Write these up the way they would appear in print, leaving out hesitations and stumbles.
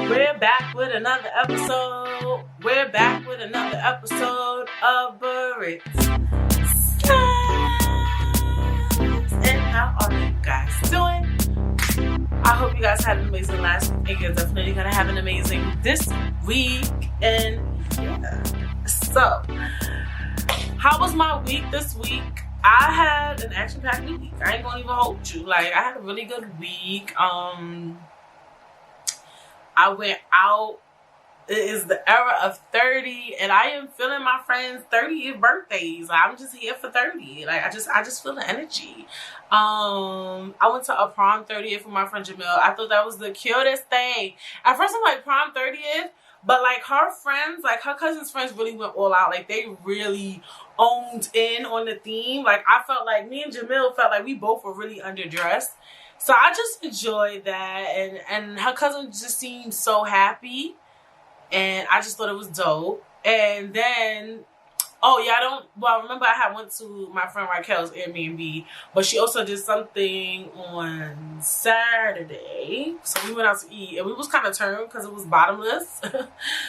We're back with another episode. We're back with another episode of Burrits. And how are you guys doing? I hope you guys had an amazing last week. You're definitely gonna have an amazing this week. And yeah. So, how was my week this week? I had an action-packed week. I ain't gonna even hold you. Like, I had a really good week. I went out. It is the era of 30, and I am feeling my friends' 30th birthdays. Like, I'm just here for 30. Like, I just feel the energy. I went to a prom 30th with my friend Jamil. I thought that was the cutest thing. At first, I'm like, prom 30th? But, like, her friends, like, her cousin's friends really went all out. Like, they really owned in on the theme. Like, I felt like, me and Jamil felt like we both were really underdressed. So I just enjoyed that, and her cousin just seemed so happy, and I just thought it was dope. And then, remember I went to my friend Raquel's Airbnb, but she also did something on Saturday, so we went out to eat, and we was kind of turned because it was bottomless.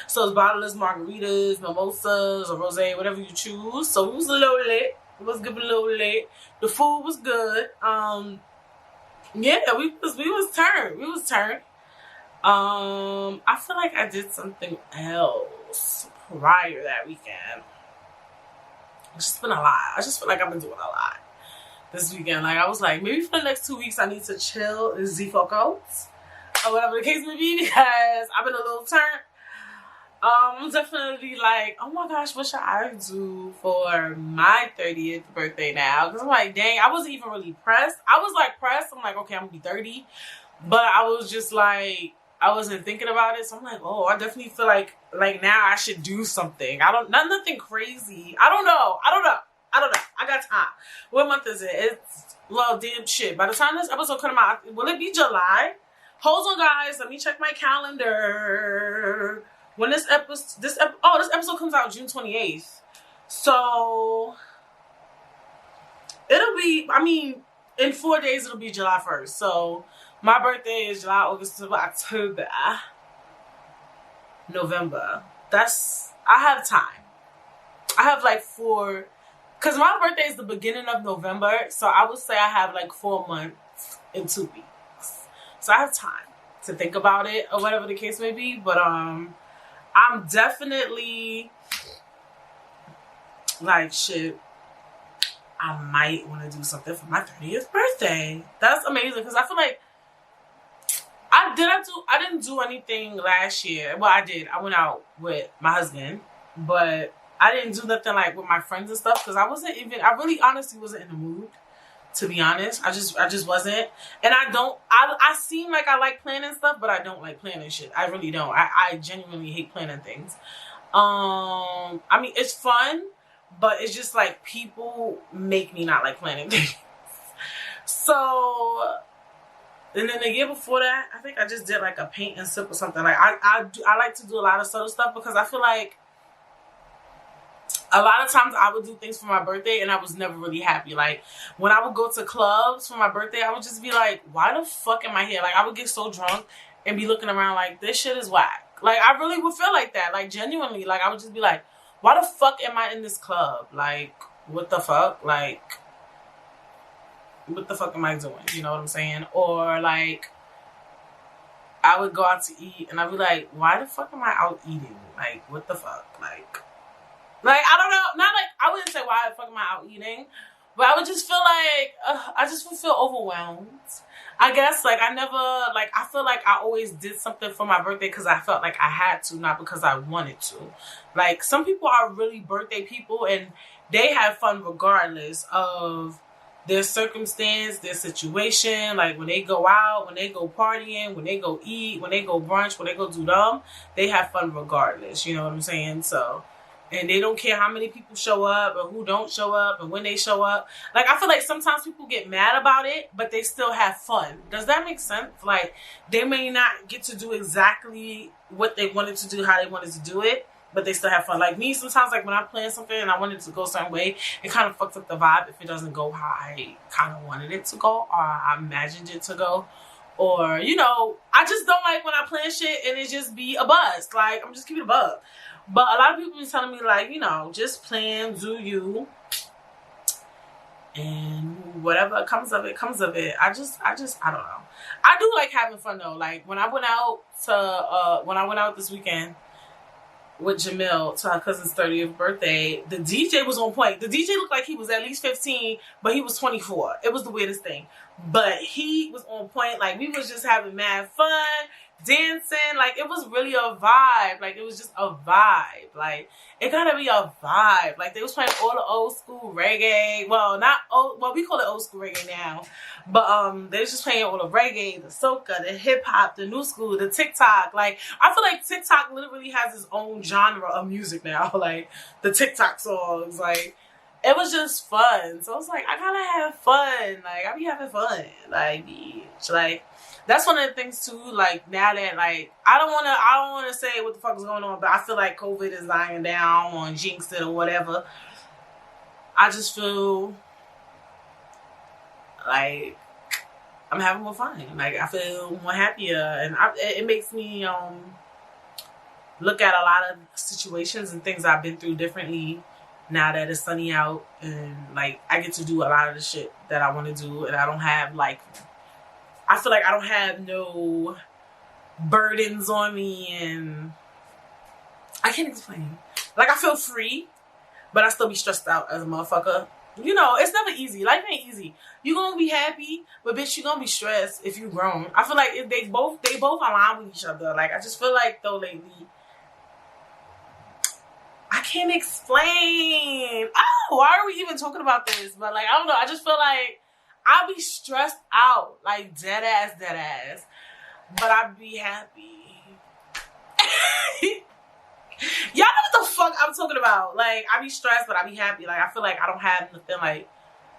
So it was bottomless margaritas, mimosas, or rosé, whatever you choose. So it was a little lit. It was good, a little lit. The food was good. Yeah, we was turned. We was turned. I feel like I did something else prior that weekend. It's just been a lot. I just feel like I've been doing a lot this weekend. Like, I was like, maybe for the next 2 weeks I need to chill and Z-focus or whatever the case may be, because I've been a little turned. I'm definitely like, oh my gosh, what should I do for my 30th birthday now? Because I'm like, dang, I wasn't even really pressed. I was like pressed. I'm like, okay, I'm gonna be 30. But I was just like, I wasn't thinking about it. So I'm like, oh, I definitely feel like now I should do something. Nothing crazy. I don't know. I got time. What month is it? It's, well, damn shit. By the time this episode comes out, will it be July? Hold on, guys. Let me check my calendar. When this episode comes out June 28th. So it'll be, in 4 days it'll be July 1st. So my birthday is July, August, October, November. I have time. I have like because my birthday is the beginning of November. So I would say I have like 4 months and 2 weeks. So I have time to think about it or whatever the case may be. But, I'm definitely like, shit, I might want to do something for my 30th birthday. That's amazing, because I feel like I didn't do anything last year. Well, I did. I went out with my husband, but I didn't do nothing like with my friends and stuff, because I really honestly wasn't in the mood. To be honest, I just wasn't. And I seem like I like planning stuff, but I don't like planning shit. I really don't. I genuinely hate planning things. It's fun, but it's just like people make me not like planning things. So, and then the year before that, I think I just did like a paint and sip or something. Like I like to do a lot of subtle stuff, because I feel like a lot of times I would do things for my birthday and I was never really happy. Like, when I would go to clubs for my birthday, I would just be like, why the fuck am I here? Like, I would get so drunk and be looking around like, this shit is whack. Like, I really would feel like that. Like, genuinely. Like, I would just be like, why the fuck am I in this club? Like, what the fuck? Like, what the fuck am I doing? You know what I'm saying? Or, like, I would go out to eat and I'd be like, why the fuck am I out eating? Like, what the fuck? Like, I don't know, not like, I wouldn't say why the fuck am I out eating, but I would just feel like, I just would feel overwhelmed. I guess, like, I feel like I always did something for my birthday because I felt like I had to, not because I wanted to. Like, some people are really birthday people, and they have fun regardless of their circumstance, their situation. Like, when they go out, when they go partying, when they go eat, when they go brunch, when they go do them, they have fun regardless, you know what I'm saying? So, and they don't care how many people show up or who don't show up and when they show up. Like, I feel like sometimes people get mad about it, but they still have fun. Does that make sense? Like, they may not get to do exactly what they wanted to do, how they wanted to do it, but they still have fun. Like me, sometimes, like when I plan something and I want it to go a certain way, it kind of fucks up the vibe if it doesn't go how I kind of wanted it to go or I imagined it to go. Or, you know, I just don't like when I plan shit and it just be a bust. Like, I'm just keeping it a bug. But a lot of people be telling me, like, you know, just plan, do you. And whatever comes of it, comes of it. I don't know. I do like having fun, though. Like, when I went out this weekend with Jamil to her cousin's 30th birthday, the DJ was on point. The DJ looked like he was at least 15, but he was 24. It was the weirdest thing. But he was on point. Like, we was just having mad fun, dancing. Like, it was really a vibe. Like, it was just a vibe. Like, it gotta be a vibe. Like, they was playing all the old school reggae. Well, not old. Well, we call it old school reggae now. But they was just playing all the reggae, the soca, the hip hop, the new school, the TikTok. Like, I feel like TikTok literally has its own genre of music now. Like, the TikTok songs. Like, it was just fun. So I was like, I gotta have fun. Like, I be having fun. Like, bitch. Like, that's one of the things too. Like, now that, like, I don't wanna say what the fuck is going on, but I feel like COVID is dying down on jinx it or whatever. I just feel like I'm having more fun. Like, I feel more happier, and it makes me look at a lot of situations and things I've been through differently now that it's sunny out, and like I get to do a lot of the shit that I want to do, and I don't have like, I feel like I don't have no burdens on me, and I can't explain. Like, I feel free, but I still be stressed out as a motherfucker. You know, it's never easy. Life ain't easy. You gonna be happy, but bitch, you gonna be stressed if you grown. I feel like if they both align with each other. Like, I just feel like though lately, I can't explain. Oh, why are we even talking about this? But like, I don't know. I just feel like I be stressed out, like dead ass. But I be happy. Y'all know what the fuck I'm talking about. Like, I be stressed, but I be happy. Like, I feel like I don't have nothing like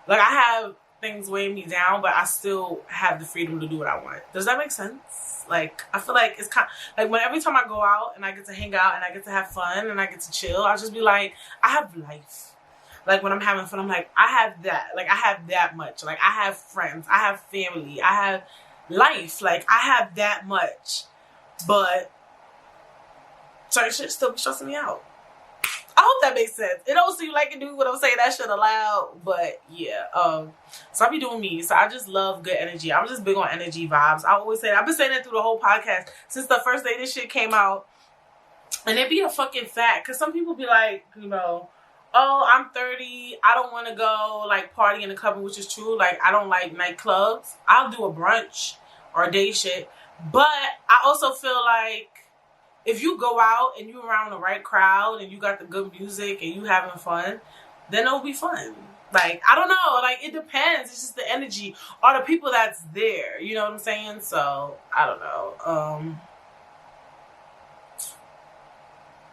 I have things weighing me down, but I still have the freedom to do what I want. Does that make sense? Like, I feel like it's kind of, like, when every time I go out and I get to hang out and I get to have fun and I get to chill, I'll just be like, I have life. Like, when I'm having fun, I'm like, I have that. Like, I have that much. Like, I have friends. I have family. I have life. Like, I have that much. But certain shit still be stressing me out. I hope that makes sense. It don't seem like it do when I'm saying that shit aloud, but yeah. So I be doing me. So I just love good energy. I'm just big on energy vibes. I always say that. I've been saying that through the whole podcast since the first day this shit came out. And it be a fucking fact. Because some people be like, you know, oh, I'm 30. I don't want to go like party in the club, which is true. Like, I don't like nightclubs. I'll do a brunch or a day shit. But I also feel like if you go out and you around the right crowd and you got the good music and you having fun, then it'll be fun. Like, I don't know. Like, it depends. It's just the energy or the people that's there. You know what I'm saying? So, I don't know.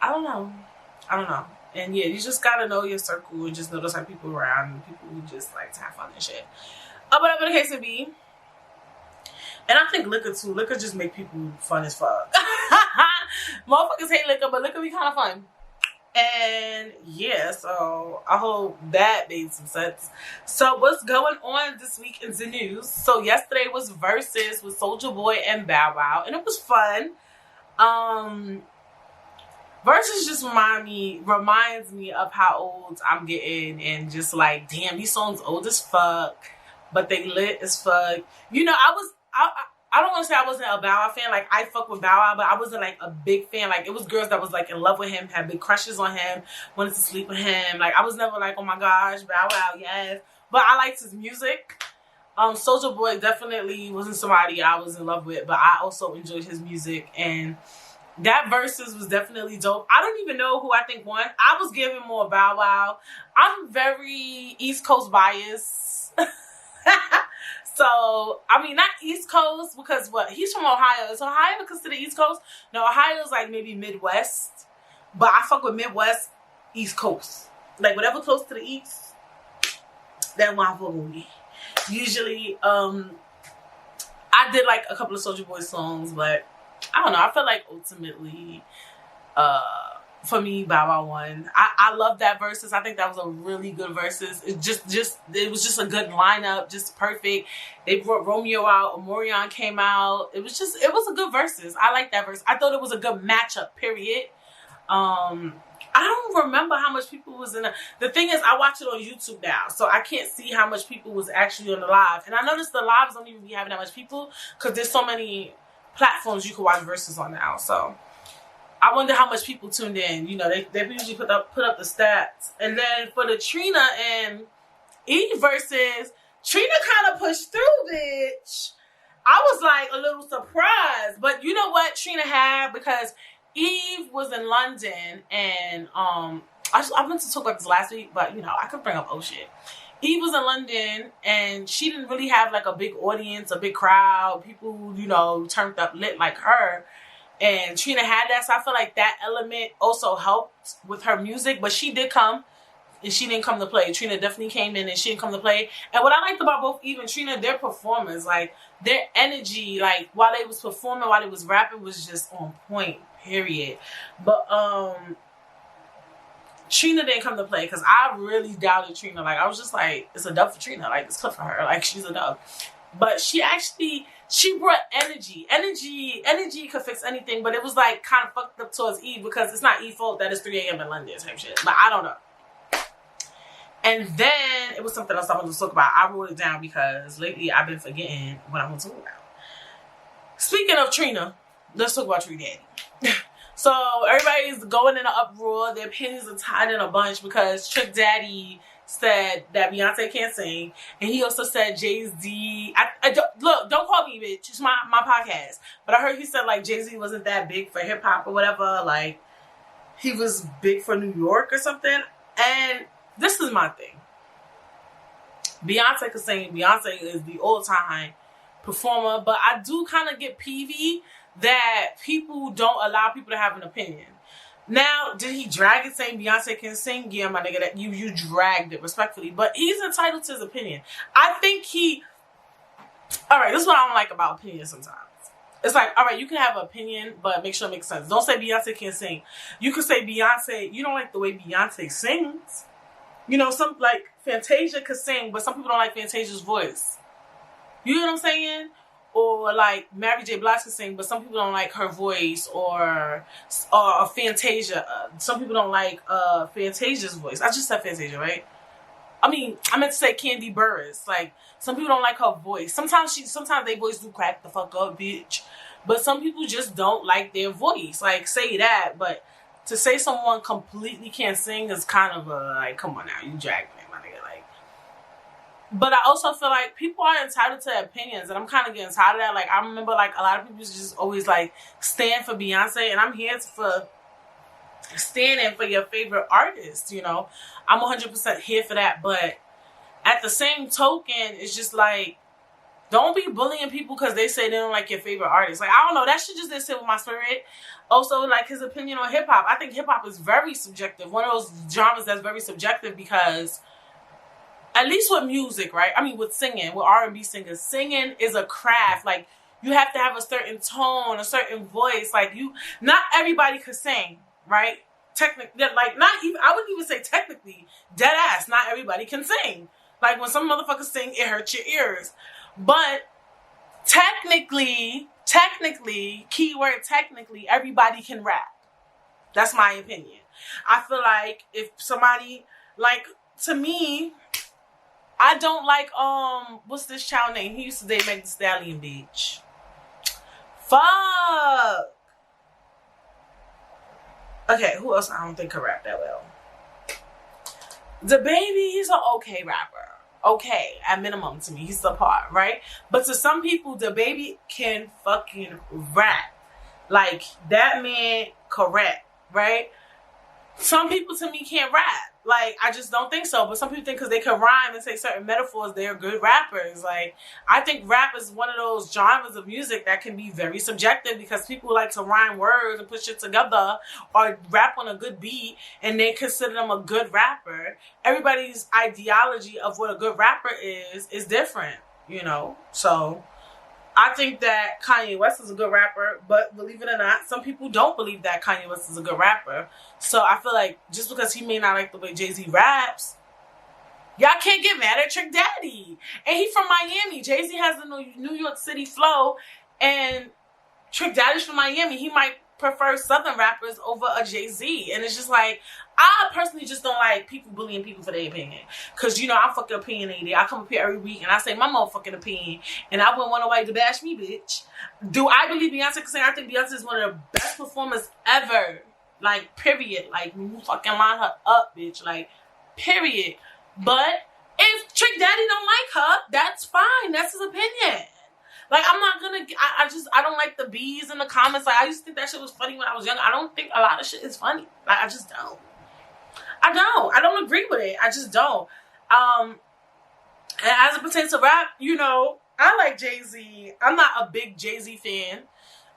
I don't know. And yeah, you just gotta know your circle and just know those type of people around and people who just like to have fun and shit. But whatever the case may be. And I think liquor too. Liquor just make people fun as fuck. Motherfuckers hate liquor, but liquor be kind of fun. And yeah, so I hope that made some sense. So what's going on this week in the news? So yesterday was Versus with Soulja Boy and Bow Wow, and it was fun. Versus just reminds me of how old I'm getting, and just like, damn, these songs old as fuck, but they lit as fuck. You know, I don't want to say I wasn't a Bow Wow fan. Like, I fuck with Bow Wow, but I wasn't like a big fan. Like, it was girls that was like in love with him, had big crushes on him, wanted to sleep with him. Like, I was never like, oh my gosh, Bow Wow, yes. But I liked his music. Soulja Boy definitely wasn't somebody I was in love with, but I also enjoyed his music, and that Versus was definitely dope. I don't even know who I think won. I was giving more Bow Wow. I'm very East Coast biased. So, I mean, not East Coast, because what? He's from Ohio. Is Ohio considered East Coast? No, Ohio's like maybe Midwest. But I fuck with Midwest, East Coast. Like, whatever close to the East, that's what I fuck with. Usually, I did like a couple of Soulja Boy songs, but I don't know. I feel like ultimately, for me, Bow Wow won. I love that versus. I think that was a really good versus. It was just a good lineup, just perfect. They brought Romeo out, Omarion came out. It was a good versus. I like that verse. I thought it was a good matchup, period. I don't remember how much people was in the thing is, I watch it on YouTube now, so I can't see how much people was actually on the live. And I noticed the lives don't even be having that much people because there's so many platforms you can watch verses on now. So I wonder how much people tuned in. You know, they usually put up the stats. And then for the Trina and Eve versus, Trina kind of pushed through, bitch. I was like a little surprised. But you know what Trina had? Because Eve was in London and I meant to talk about this last week, but you know, I could bring up shit. Eve was in London and she didn't really have like a big audience, a big crowd, people, you know, turned up lit like her. And Trina had that, so I feel like that element also helped with her music. But she did come, and she didn't come to play. Trina definitely came in, and she didn't come to play. And what I liked about both Eve and Trina, their performance, like their energy, like while they was performing, while they was rapping, was just on point. Period. But Trina didn't come to play because I really doubted Trina. Like I was just like, it's a dub for Trina. Like it's good for her. Like she's a dub. But she brought energy. Energy could fix anything, but it was like kind of fucked up towards Eve because it's not Eve's fault that it's 3 a.m. in London type shit. But I don't know. And then it was something else I wanted to talk about. I wrote it down because lately I've been forgetting what I want to talk about. Speaking of Trina, let's talk about Trick Daddy. So everybody's going in an uproar. Their opinions are tied in a bunch because Trick Daddy said that Beyonce can't sing, and he also said Jay-Z. Look, don't call me bitch. It's my podcast. But I heard he said like Jay-Z wasn't that big for hip hop or whatever. Like he was big for New York or something. And this is my thing. Beyonce can sing. Beyonce is the all-time performer, but I do kind of get peevy that people don't allow people to have an opinion. Now, did he drag it saying Beyonce can sing? Yeah, my nigga, that you dragged it respectfully. But he's entitled to his opinion. I think alright, this is what I don't like about opinions sometimes. It's like, alright, you can have an opinion, but make sure it makes sense. Don't say Beyonce can't sing. You could say Beyonce, you don't like the way Beyonce sings. You know, some like Fantasia could sing, but some people don't like Fantasia's voice. You know what I'm saying? Or like Mary J. Blige can sing, but some people don't like her voice, or Fantasia. Some people don't like Fantasia's voice. I just said Fantasia, right? I mean, I meant to say Candy Burris. Like some people don't like her voice. Sometimes their voice do crack the fuck up, bitch. But some people just don't like their voice. Like say that, but to say someone completely can't sing is kind of like, come on now, you dragging it, my nigga. Like. But I also feel like people are entitled to opinions, and I'm kind of getting tired of that. Like, I remember, like, a lot of people just always, like, stand for Beyonce, and I'm here for standing for your favorite artist, you know? I'm 100% here for that, but at the same token, it's just, like, don't be bullying people because they say they don't like your favorite artist. Like, I don't know, that shit just didn't sit with my spirit. Also, like, his opinion on hip-hop. I think hip-hop is very subjective. One of those genres that's very subjective because... at least with music, right? I mean, with singing, with R&B singers, singing is a craft. Like, you have to have a certain tone, a certain voice. Like, not everybody could sing, right? Technically, like, not even, I wouldn't even say technically, dead ass, not everybody can sing. Like, when some motherfuckers sing, it hurts your ears. But technically, keyword technically, everybody can rap. That's my opinion. I feel like if somebody, like, to me... I don't like, what's this child name? He used to date Meg Thee Stallion, bitch. Fuck. Okay, who else I don't think can rap that well? DaBaby, he's an okay rapper. Okay, at minimum to me. He's the part, right? But to some people, DaBaby can fucking rap. Like, that man can rap, right? Some people to me can't rap. Like, I just don't think so. But some people think because they can rhyme and say certain metaphors, they're good rappers. Like, I think rap is one of those genres of music that can be very subjective because people like to rhyme words and put shit together or rap on a good beat and they consider them a good rapper. Everybody's ideology of what a good rapper is different, you know? So, I think that Kanye West is a good rapper, but believe it or not, some people don't believe that Kanye West is a good rapper. So I feel like just because he may not like the way Jay-Z raps, y'all can't get mad at Trick Daddy. And he from Miami. Jay-Z has the New York City flow, and Trick Daddy's from Miami. He might prefer Southern rappers over a Jay-Z. And it's just like, I personally just don't like people bullying people for their opinion. Because, you know, I'm fucking opinionated. I come up here every week and I say my motherfucking opinion. And I wouldn't want nobody to bash me, bitch. Do I believe Beyonce can sing? I think Beyonce is one of the best performers ever. Like, period. Like, you fucking line her up, bitch. Like, period. But if Trick Daddy don't like her, that's fine. That's his opinion. Like, I'm not gonna, I don't like the bees in the comments. Like, I used to think that shit was funny when I was young. I don't think a lot of shit is funny. Like, I just don't. I don't agree with it. I just don't. And as it pertains to rap, you know, I like Jay-Z. I'm not a big Jay-Z fan.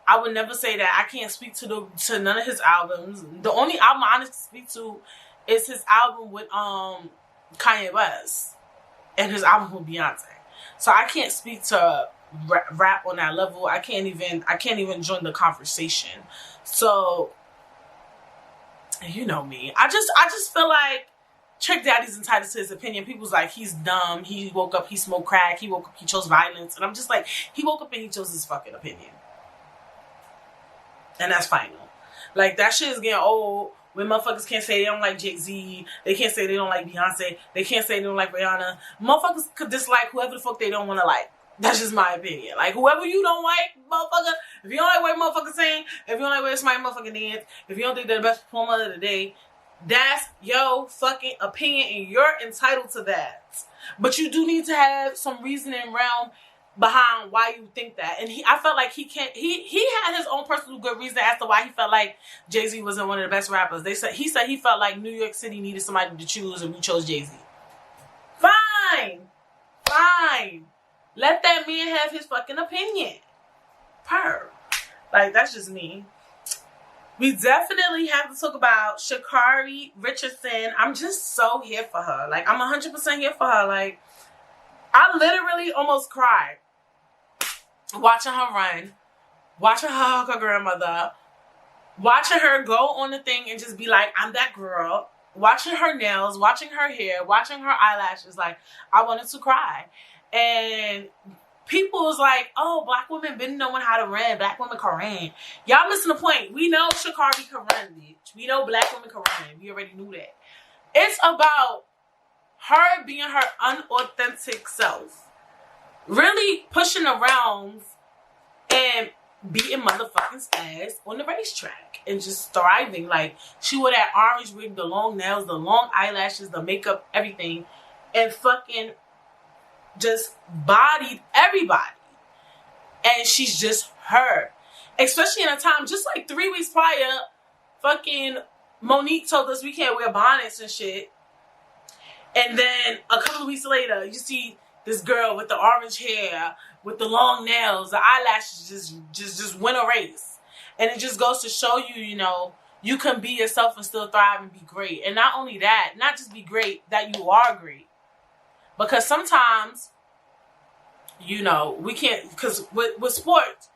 I would never say that. I can't speak to none of his albums. The only album I honestly speak to is his album with Kanye West and his album with Beyonce. So I can't speak to rap on that level. I can't even join the conversation. So you know me. I just feel like Trick Daddy's entitled to his opinion. People's like, he's dumb. He woke up, he smoked crack. He woke up, he chose violence. And I'm just like, he woke up and he chose his fucking opinion. And that's final. Like, that shit is getting old. When motherfuckers can't say they don't like Jay-Z, they can't say they don't like Beyonce, they can't say they don't like Rihanna. Motherfuckers could dislike whoever the fuck they don't want to like. That's just my opinion. Like, whoever you don't like, motherfucker, if you don't like what motherfucker sing, if you don't like what somebody motherfucking dance, if you don't think they're the best performer of the day, that's your fucking opinion and you're entitled to that. But you do need to have some reasoning realm behind why you think that. And I felt like he had his own personal good reason as to why he felt like Jay-Z wasn't one of the best rappers. He said he felt like New York City needed somebody to choose and we chose Jay-Z. Fine. Let that man have his fucking opinion. Like, that's just me. We definitely have to talk about Sha'Carri Richardson. I'm just so here for her. Like, I'm 100% here for her. Like, I literally almost cried watching her run, watching her hug her grandmother, watching her go on the thing and just be like, I'm that girl, watching her nails, watching her hair, watching her eyelashes. Like, I wanted to cry. And people was like, oh, black women been knowing how to run. Black women can run. Y'all missing the point. We know Sha'Carri can run, bitch. We know black women can run. We already knew that. It's about her being her unauthentic self. Really pushing around and beating motherfucking ass on the racetrack. And just thriving. Like, she wore that orange wig, the long nails, the long eyelashes, the makeup, everything. And fucking just bodied everybody. And she's just her. Especially in a time, just like 3 weeks prior, fucking Monique told us we can't wear bonnets and shit. And then a couple of weeks later, you see this girl with the orange hair, with the long nails, the eyelashes just win a race. And it just goes to show you, you know, you can be yourself and still thrive and be great. And not only that, not just be great, that you are great. Because sometimes, you know, we can't, because with sports,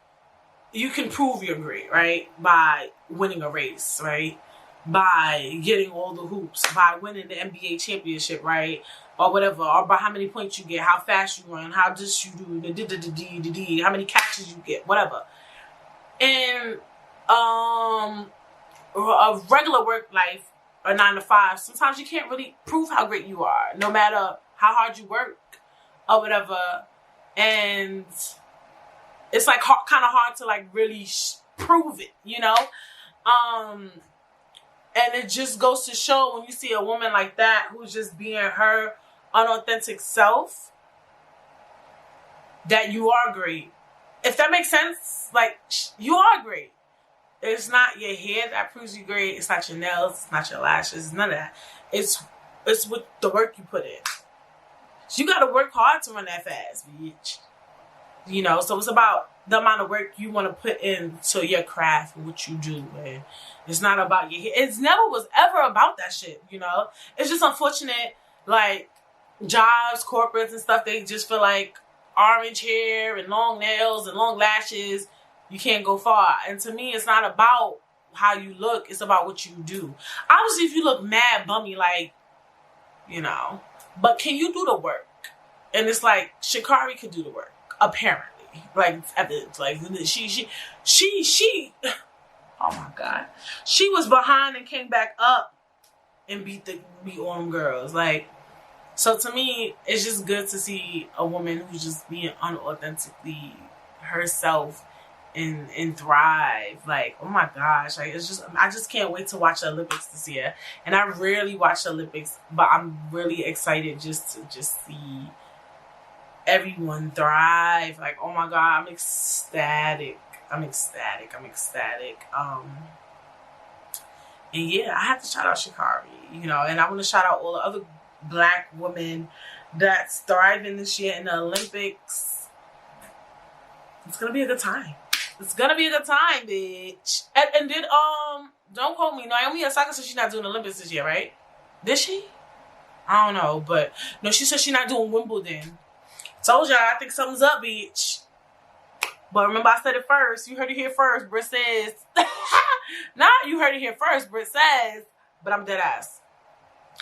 you can prove you're great, right? By winning a race, right? By getting all the hoops, by winning the NBA championship, right? Or whatever, or by how many points you get, how fast you run, how this you do, how many catches you get, whatever. And a regular work life, or 9 to 5, sometimes you can't really prove how great you are, no matter how hard you work or whatever. And it's like kind of hard to like really prove it, you know? And it just goes to show when you see a woman like that who's just being her unauthentic self, that you are great. If that makes sense, like, you are great. It's not your hair that proves you great. It's not your nails. It's not your lashes. None of that. It's with the work you put in. So you got to work hard to run that fast, bitch. You know, so it's about the amount of work you want to put into your craft and what you do, man. It's not about your hair. It never was ever about that shit, you know? It's just unfortunate, like, jobs, corporates and stuff, they just feel like orange hair and long nails and long lashes, you can't go far. And to me, it's not about how you look. It's about what you do. Obviously, if you look mad bummy, like, you know, but can you do the work? And it's like, Sha'Carri could do the work, apparently. Like, evidence. Like, she, oh my God. She was behind and came back up and beat on them girls. Like, so to me, it's just good to see a woman who's just being unauthentically herself and thrive. Like, oh my gosh. Like, it's just, I just can't wait to watch the Olympics this year. And I rarely watch the Olympics, but I'm really excited just to see everyone thrive. Like, oh my God, I'm ecstatic. I'm ecstatic. And yeah, I have to shout out Sha'Carri, you know, and I want to shout out all the other Black women that's thriving this year in the Olympics. It's gonna be a good time. It's gonna be a good time, bitch. And did don't quote me, Naomi Osaka said she's not doing the Olympics this year, right? Did she? I don't know, but no, she said she's not doing Wimbledon. Told y'all, I think something's up, bitch. But remember, I said it first. You heard it here first. Britt says. Nah, you heard it here first. Britt says. But I'm dead ass.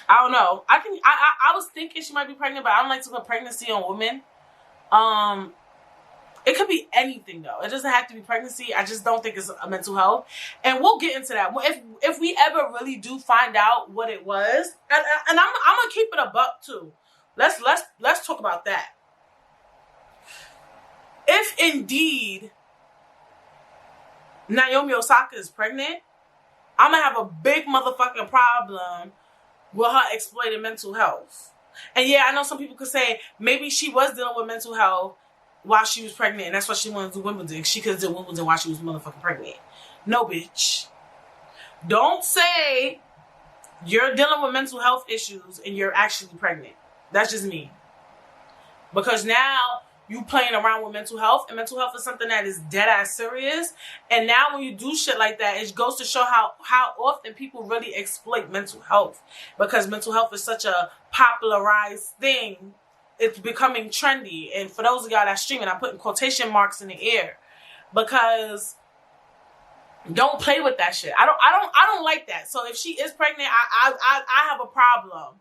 I don't know. I think I was thinking she might be pregnant, but I don't like to put pregnancy on women. It could be anything though. It doesn't have to be pregnancy. I just don't think it's a mental health. And we'll get into that. If we ever really do find out what it was, and I'm gonna keep it a buck too. Let's talk about that. If indeed Naomi Osaka is pregnant, I'm gonna have a big motherfucking problem with her exploiting mental health. And yeah, I know some people could say maybe she was dealing with mental health while she was pregnant, and that's why she wanted to do Wimbledon. She could have done Wimbledon while she was motherfucking pregnant. No, bitch. Don't say you're dealing with mental health issues and you're actually pregnant. That's just me. Because now you playing around with mental health, and mental health is something that is dead ass serious. And now when you do shit like that, it goes to show how often people really exploit mental health, because mental health is such a popularized thing. It's becoming trendy. And for those of y'all that streaming, I'm putting quotation marks in the air, because don't play with that shit. I don't like that. So if she is pregnant, I have a problem.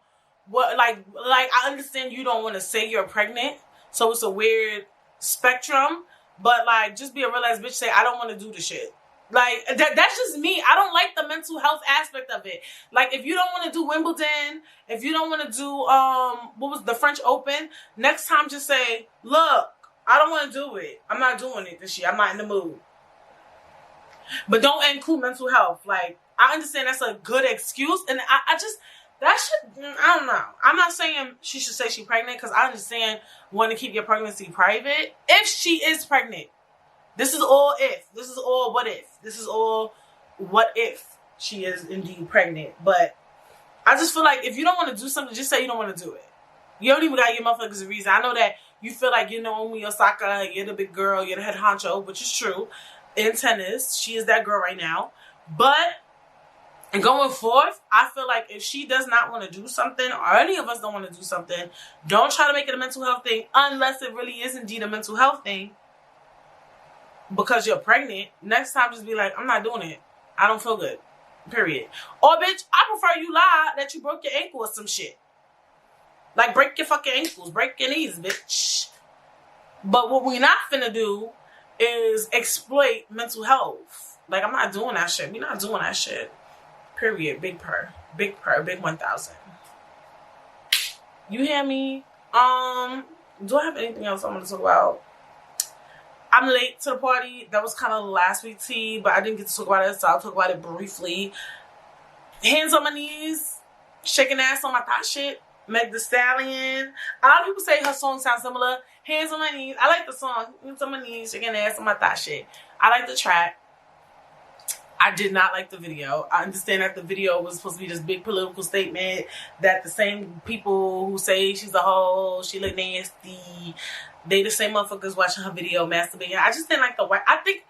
What like I understand you don't want to say you're pregnant. So it's a weird spectrum, but like, just be a real ass bitch. Say, I don't want to do the shit. Like, that's just me. I don't like the mental health aspect of it. Like, if you don't want to do Wimbledon, if you don't want to do, what was the French Open, next time just say, look, I don't want to do it. I'm not doing it this year. I'm not in the mood. But don't include mental health. Like, I understand that's a good excuse. And I just, that shit, I don't know. I'm not saying she should say she's pregnant, because I understand wanting to keep your pregnancy private. If she is pregnant, this is all if. This is all what if. This is all what if she is indeed pregnant. But I just feel like if you don't want to do something, just say you don't want to do it. You don't even got to give motherfuckers a reason. I know that you feel like you know Naomi Osaka, you're the big girl, you're the head honcho, which is true. In tennis, she is that girl right now. But and going forth, I feel like if she does not want to do something, or any of us don't want to do something, don't try to make it a mental health thing unless it really is indeed a mental health thing. Because you're pregnant, next time just be like, I'm not doing it. I don't feel good. Period. Or bitch, I prefer you lie that you broke your ankle or some shit. Like, break your fucking ankles. Break your knees, bitch. But what we not finna do is exploit mental health. Like, I'm not doing that shit. We not doing that shit. Period. Big purr. Big 1,000. You hear me? Do I have anything else I want to talk about? I'm late to the party. That was kind of last week's tea, but I didn't get to talk about it, so I'll talk about it briefly. Hands on my knees, shaking ass on my thought shit. Meg Thee Stallion. A lot of people say her song sounds similar. Hands on my knees. I like the song. Hands on my knees, shaking ass on my thought shit. I like the track. I did not like the video. I understand that the video was supposed to be this big political statement that the same people who say she's a hoe, she look nasty, they the same motherfuckers watching her video masturbating. I just didn't like the white. I think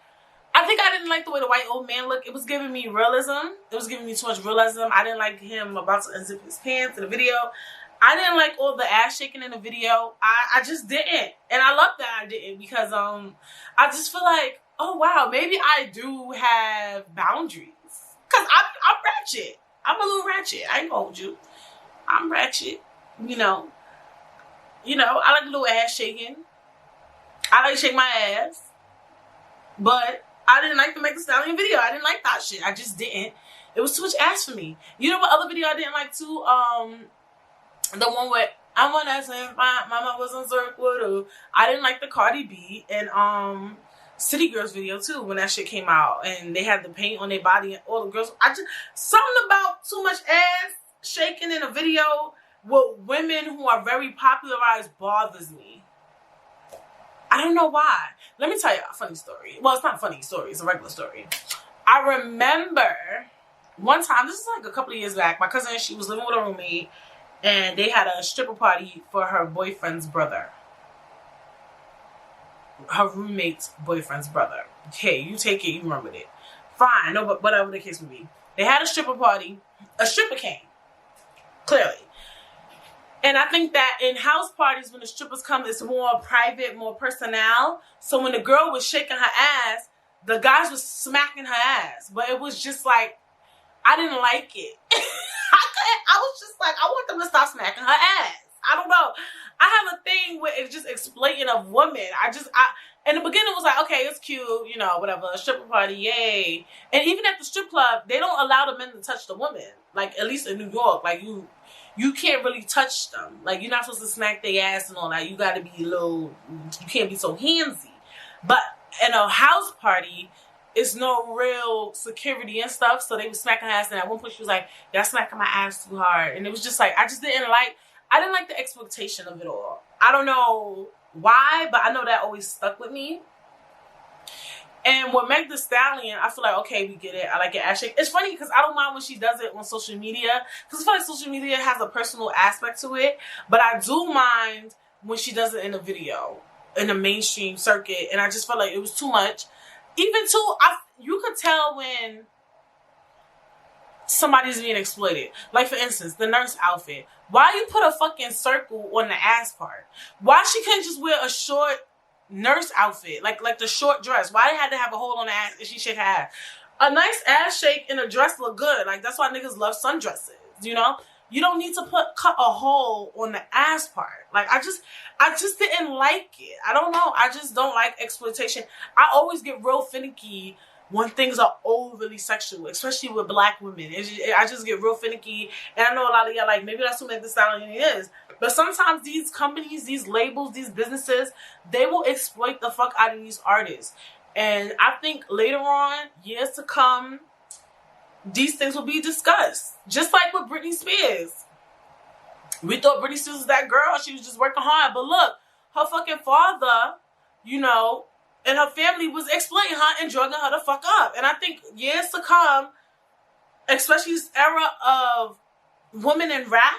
I didn't like the way the white old man looked. It was giving me realism. It was giving me too much realism. I didn't like him about to unzip his pants in the video. I didn't like all the ass shaking in the video. I just didn't. And I love that I didn't because I just feel like, oh wow, maybe I do have boundaries. Cause I'm ratchet. I'm a little ratchet. I ain't gonna hold you. I'm ratchet. You know, I like a little ass shaking. I like to shake my ass. But I didn't like the Meg Thee Stallion video. I didn't like that shit. I just didn't. It was too much ass for me. You know what other video I didn't like too? The one where I want to say my mama was on circle. I didn't like the Cardi B and City Girls video too when that shit came out and they had the paint on their body and all the girls. Something about too much ass shaking in a video with women who are very popularized bothers me. I don't know why. Let me tell you a funny story. Well, it's not a funny story. It's a regular story. I remember one time, this is like a couple of years back, my cousin, she was living with a roommate and they had a stripper party for her boyfriend's brother. Her roommate's boyfriend's brother. Okay, you take it, you run with it. Fine, no, but whatever the case may be. They had a stripper party. A stripper came. Clearly. And I think that in house parties, when the strippers come, it's more private, more personnel. So when the girl was shaking her ass, the guys was smacking her ass. But it was just like, I didn't like it. I was just like, I want them to stop smacking her ass. I don't know. I have a thing with it just exploiting of women. In the beginning it was like, okay, it's cute, you know, whatever, a stripper party, yay. And even at the strip club, they don't allow the men to touch the women. Like, at least in New York, like you can't really touch them. Like, you're not supposed to smack their ass and all that. You gotta be you can't be so handsy. But in a house party, it's no real security and stuff. So they was smacking her ass, and at one point she was like, y'all smacking my ass too hard. And it was just like, I didn't like the expectation of it all. I don't know why, but I know that always stuck with me. And with Meg Thee Stallion, I feel like, okay, we get it. I like it. Actually, it's funny because I don't mind when she does it on social media, because I feel like social media has a personal aspect to it. But I do mind when she does it in a video, in the mainstream circuit. And I just felt like it was too much. Even too, you could tell when somebody's being exploited. Like, for instance, the nurse outfit. Why you put a fucking circle on the ass part? Why she couldn't just wear a short nurse outfit, like the short dress? Why they had to have a hole on the ass if she shake her ass? A nice ass shake in a dress look good. Like, that's why niggas love sundresses, you know? You don't need to cut a hole on the ass part. Like, I just didn't like it. I don't know. I just don't like exploitation. I always get real finicky when things are overly sexual, especially with black women. I just get real finicky. And I know a lot of y'all like, maybe that's what Meg Thee Stallion is. But sometimes these companies, these labels, these businesses, they will exploit the fuck out of these artists. And I think later on, years to come, these things will be discussed. Just like with Britney Spears. We thought Britney Spears was that girl. She was just working hard. But look, her fucking father, you know, and her family was exploiting her and drugging her the fuck up. And I think years to come, especially this era of women in rap,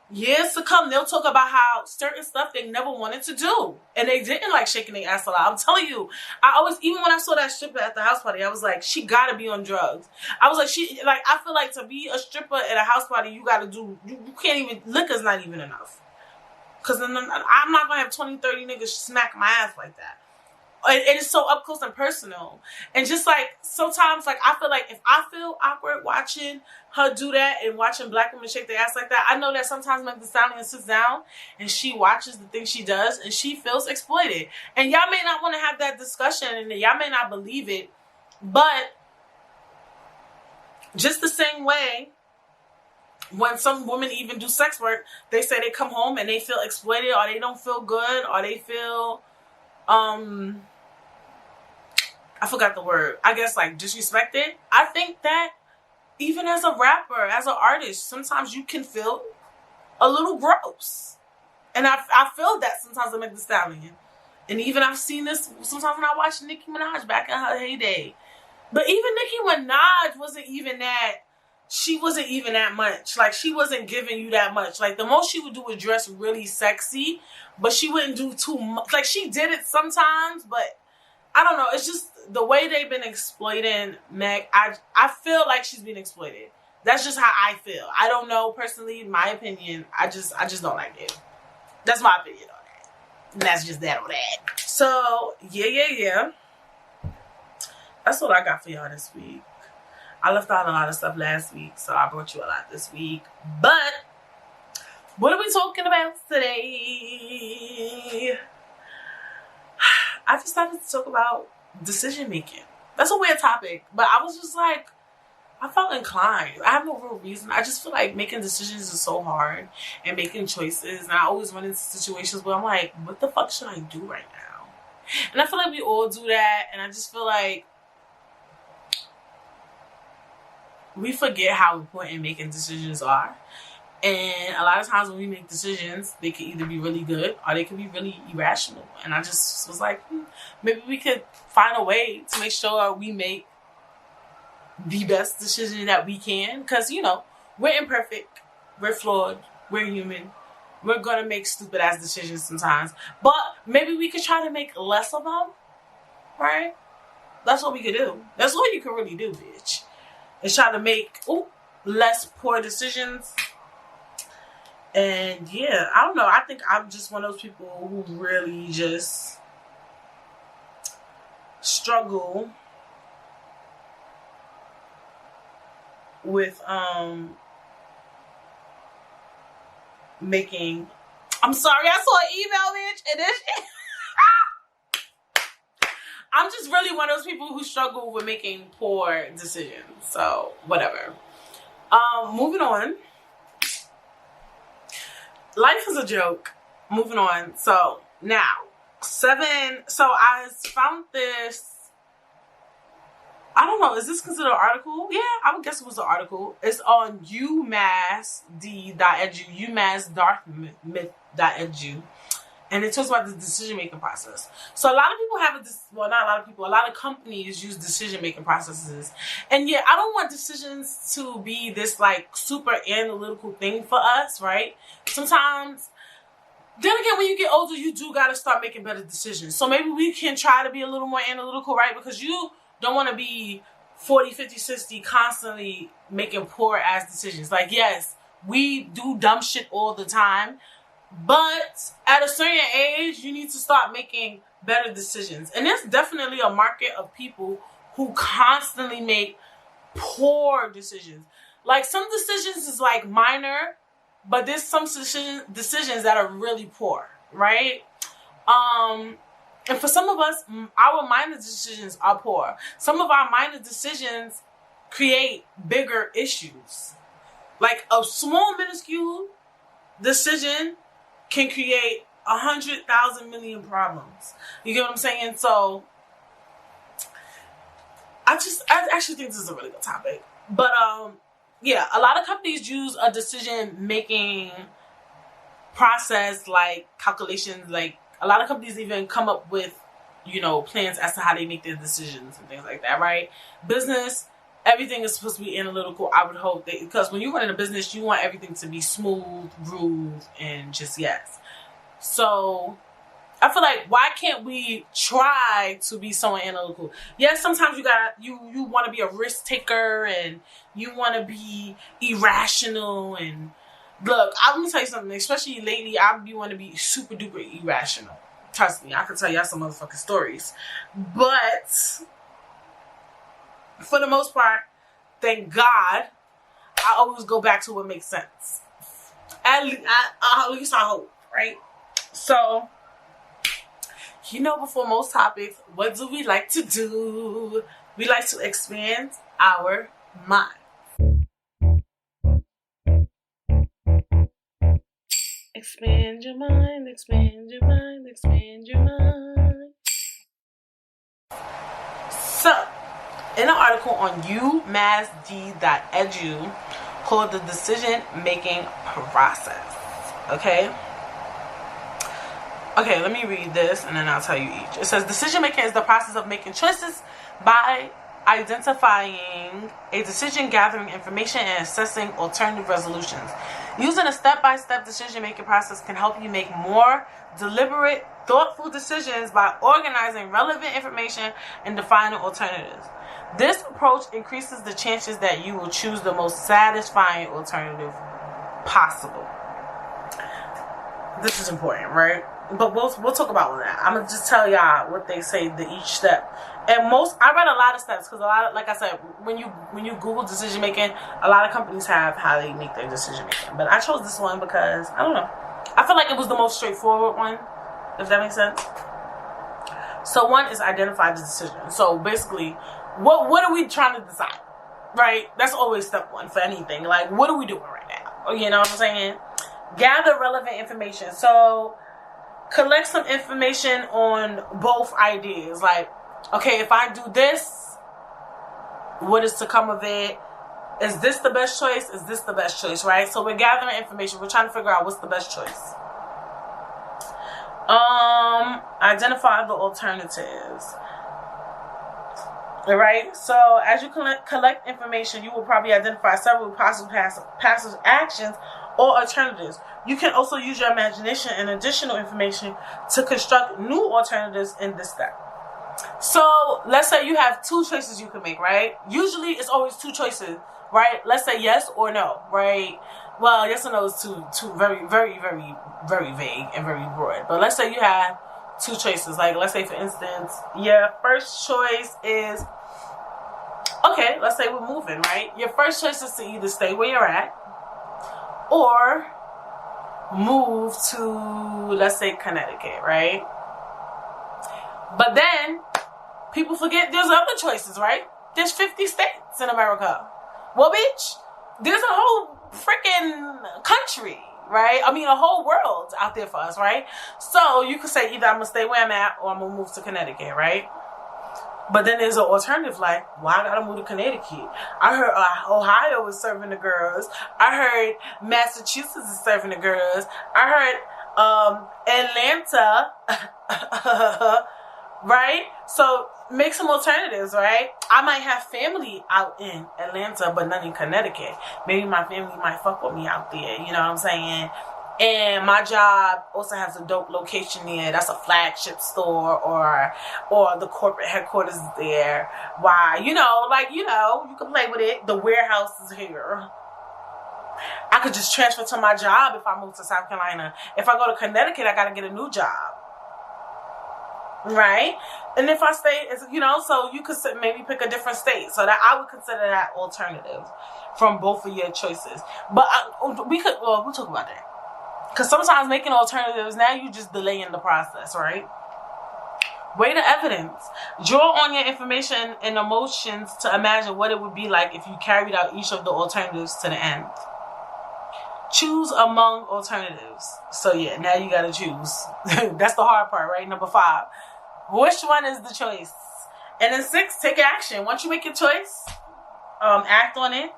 years to come, they'll talk about how certain stuff they never wanted to do. And they didn't like shaking their ass a lot. I'm telling you, even when I saw that stripper at the house party, I was like, she gotta be on drugs. I was like, I feel like to be a stripper at a house party, you gotta do, you can't even, liquor's not even enough. Because I'm not gonna have 20, 30 niggas smack my ass like that. And it's so up close and personal. And just like, sometimes, like, I feel like if I feel awkward watching her do that and watching black women shake their ass like that, I know that sometimes Meg Thee Stallion sits down and she watches the things she does and she feels exploited. And y'all may not want to have that discussion and y'all may not believe it, but just the same way, when some women even do sex work, they say they come home and they feel exploited, or they don't feel good, or they feel, I forgot the word, I guess, like, disrespected. I think that even as a rapper, as an artist, sometimes you can feel a little gross. And I feel that sometimes with Meg Thee Stallion. And even I've seen this sometimes when I watch Nicki Minaj back in her heyday. But even Nicki Minaj wasn't even that much. Like, she wasn't giving you that much. Like, the most she would do was dress really sexy, but she wouldn't do too much. Like, she did it sometimes, but I don't know. It's just the way they've been exploiting Meg. I feel like she's being exploited. That's just how I feel. I don't know personally, my opinion. I just don't like it. That's my opinion on that. And that's just that on that. So yeah. That's what I got for y'all this week. I left out a lot of stuff last week, so I brought you a lot this week. But what are we talking about today? I decided to talk about decision making. That's a weird topic, but I was just like, I felt inclined. I have no real reason. I just feel like making decisions is so hard and making choices. And I always run into situations where I'm like, what the fuck should I do right now? And I feel like we all do that. And I just feel like we forget how important making decisions are. And a lot of times when we make decisions, they can either be really good or they can be really irrational. And I just was like, maybe we could find a way to make sure we make the best decision that we can. Because, you know, we're imperfect. We're flawed. We're human. We're going to make stupid ass decisions sometimes. But maybe we could try to make less of them. Right? That's what we could do. That's what you can really do, bitch. Is try to make less poor decisions. And yeah, I don't know. I think I'm just one of those people who really just struggle with making. I'm sorry, I saw an email, bitch, and this. I'm just really one of those people who struggle with making poor decisions. So whatever. Moving on. Life is a joke. Moving on. So now, 7. So I found this. I don't know. Is this considered an article? Yeah, I would guess it was an article. It's on umassd.edu, umassdartmouth.edu. And it talks about the decision-making process. So a lot of people have not a lot of people, a lot of companies use decision-making processes. And yeah, I don't want decisions to be this like super analytical thing for us, right? Sometimes, then again, when you get older, you do got to start making better decisions. So maybe we can try to be a little more analytical, right? Because you don't want to be 40, 50, 60 constantly making poor-ass decisions. Like, yes, we do dumb shit all the time. But at a certain age, you need to start making better decisions. And there's definitely a market of people who constantly make poor decisions. Like, some decisions is like minor, but there's some decisions that are really poor, right? And for some of us, our minor decisions are poor. Some of our minor decisions create bigger issues. Like, a small, minuscule decision can create 100,000 million problems. You get what I'm saying? So I actually think this is a really good topic. But yeah, a lot of companies use a decision making process, like calculations. Like, a lot of companies even come up with, you know, plans as to how they make their decisions and things like that, right? Business, everything is supposed to be analytical, I would hope. Because when you run in a business, you want everything to be smooth, groove, and just yes. So I feel like, why can't we try to be so analytical? Yes, sometimes you want to be a risk taker and you want to be irrational. And look, I'm gonna tell you something. Especially lately, I want to be super duper irrational. Trust me, I can tell y'all some motherfucking stories. But for the most part, thank God, I always go back to what makes sense. At least I hope, right? So, you know, before most topics, what do we like to do? We like to expand our mind. Expand your mind, expand your mind, expand your mind. So, in an article on umassd.edu called The Decision Making Process. Okay, let me read this and then I'll tell you each. It says, decision making is the process of making choices by identifying a decision, gathering information, and assessing alternative resolutions. Using a step-by-step decision-making process can help you make more deliberate, thoughtful decisions by organizing relevant information and defining alternatives. This approach increases the chances that you will choose the most satisfying alternative possible. This is important, right? But we'll talk about that. I'm gonna just tell y'all what they say to each step. And I read a lot of steps because a lot of, like I said, when you Google decision making, a lot of companies have how they make their decision making. But I chose this one because I don't know. I feel like it was the most straightforward one, if that makes sense. So one is identify the decision. So basically, what are we trying to decide? Right? That's always step one for anything. Like, what are we doing right now? You know what I'm saying? Gather relevant information. So collect some information on both ideas. Like, okay, if I do this, what is to come of it? Is this the best choice? Is this the best choice, right? So we're gathering information. We're trying to figure out what's the best choice. Identify the alternatives. Alright, so as you collect information, you will probably identify several possible passive actions or alternatives. You can also use your imagination and additional information to construct new alternatives in this step. So let's say you have two choices you can make, right? Usually it's always two choices, right? Let's say yes or no, right? Well, yes or no is too very, very, very, very vague and very broad. But let's say you have two choices. Like, let's say, for instance, your first choice is, okay, let's say we're moving, right? Your first choice is to either stay where you're at or move to, let's say, Connecticut, right? But then people forget there's other choices, right? There's 50 states in America. Well, bitch, there's a whole freaking country, right? I mean, a whole world out there for us, right? So you could say either I'm gonna stay where I'm at or I'm gonna move to Connecticut, right? But then there's an alternative, like, why I gotta move to Connecticut? I heard Ohio is serving the girls. I heard Massachusetts is serving the girls. I heard Atlanta, right? So make some alternatives, right? I might have family out in Atlanta, but none in Connecticut. Maybe my family might fuck with me out there, you know what I'm saying? And my job also has a dope location there. That's a flagship store or the corporate headquarters there. Why? You can play with it. The warehouse is here. I could just transfer to my job if I move to South Carolina. If I go to Connecticut, I got to get a new job. Right? And if I stay, so you could maybe pick a different state. So that I would consider that alternative from both of your choices. But we'll talk about that. Because sometimes making alternatives, now you just delaying the process, right? Weigh the evidence. Draw on your information and emotions to imagine what it would be like if you carried out each of the alternatives to the end. Choose among alternatives. So yeah, now you gotta choose. That's the hard part, right? Number 5. Which one is the choice? And then 6, take action. Once you make your choice, act on it.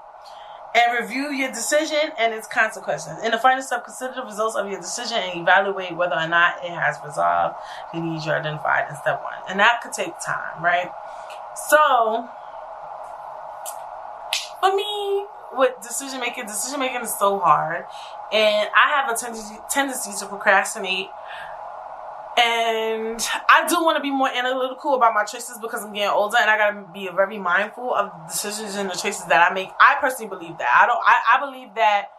And review your decision and its consequences. In the final step, consider the results of your decision and evaluate whether or not it has resolved the needs you identified in step 1. And that could take time, right? So, for me, with decision making is so hard. And I have a tendency to procrastinate. And I do want to be more analytical about my choices because I'm getting older and I got to be very mindful of the decisions and the choices that I make. I personally believe that. I believe that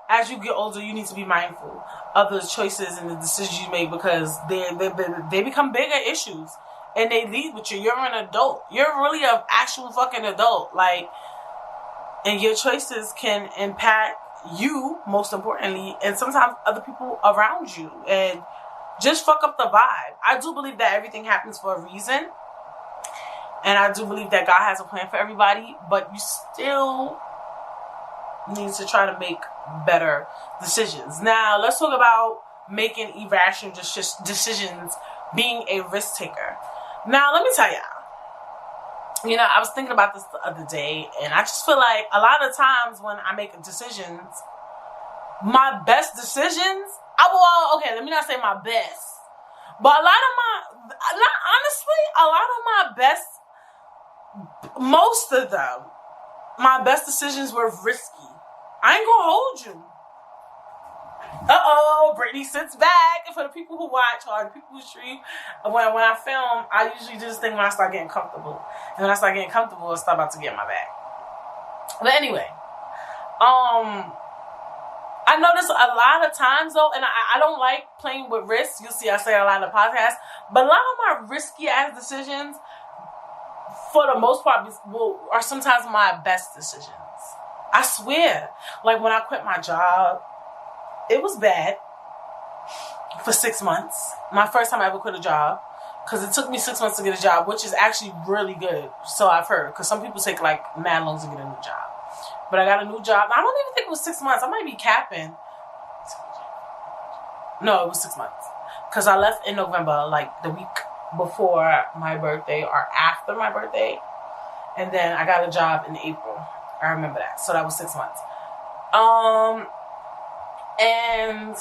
as you get older, you need to be mindful of the choices and the decisions you make because they become bigger issues and they lead with you. You're an adult. You're really an actual fucking adult. Like, and your choices can impact you, most importantly, and sometimes other people around you. And just fuck up the vibe. I do believe that everything happens for a reason. And I do believe that God has a plan for everybody. But you still need to try to make better decisions. Now, let's talk about making irrational decisions, being a risk taker. Now, let me tell y'all. I was thinking about this the other day. And I just feel like a lot of times when I make decisions, my best decisions, let me not say my best, but a lot of my best, most of them, my best decisions were risky. I ain't gonna hold you. Brittany sits back. For the people who watch or the people who stream, when I film, I usually do this thing when I start getting comfortable. And when I start getting comfortable, I start about to get my back. But anyway, I notice a lot of times though, and I don't like playing with risks. You'll see I say a lot in the podcast, but a lot of my risky ass decisions, for the most part, are sometimes my best decisions. I swear. Like when I quit my job, it was bad for 6 months. My first time I ever quit a job, because it took me 6 months to get a job, which is actually really good. So I've heard, because some people take like mad loans to get a new job. But I got a new job. I don't even think it was 6 months. I might be capping. No, it was 6 months. Because I left in November, like the week before my birthday or after my birthday. And then I got a job in April. I remember that. So that was 6 months. And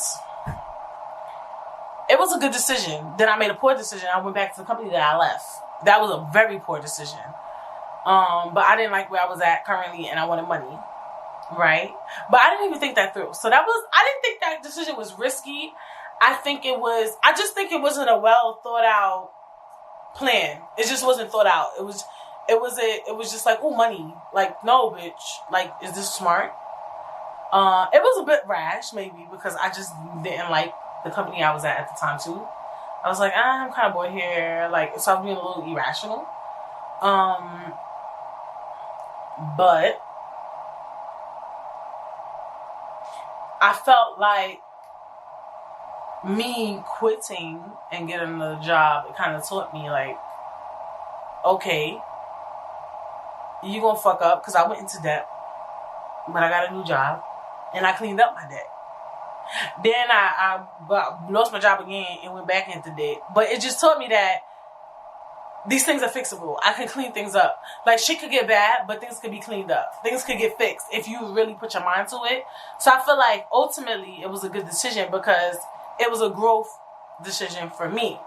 it was a good decision. Then I made a poor decision. I went back to the company that I left. That was a very poor decision. But I didn't like where I was at currently, and I wanted money, right? But I didn't even think that through. So I didn't think that decision was risky. I just think it wasn't a well thought out plan. It just wasn't thought out. It was just like, oh, money. Like, no, bitch. Like, is this smart? It was a bit rash, maybe, because I just didn't like the company I was at the time too. I was like, I'm kind of bored here. Like, so I was being a little irrational. But I felt like me quitting and getting another job, it kind of taught me like, okay, you gonna fuck up, because I went into debt, but I got a new job and I cleaned up my debt. Then I lost my job again and went back into debt. But it just taught me that these things are fixable. I can clean things up. Like, shit could get bad, but things could be cleaned up. Things could get fixed if you really put your mind to it. So I feel like ultimately it was a good decision because it was a growth decision for me,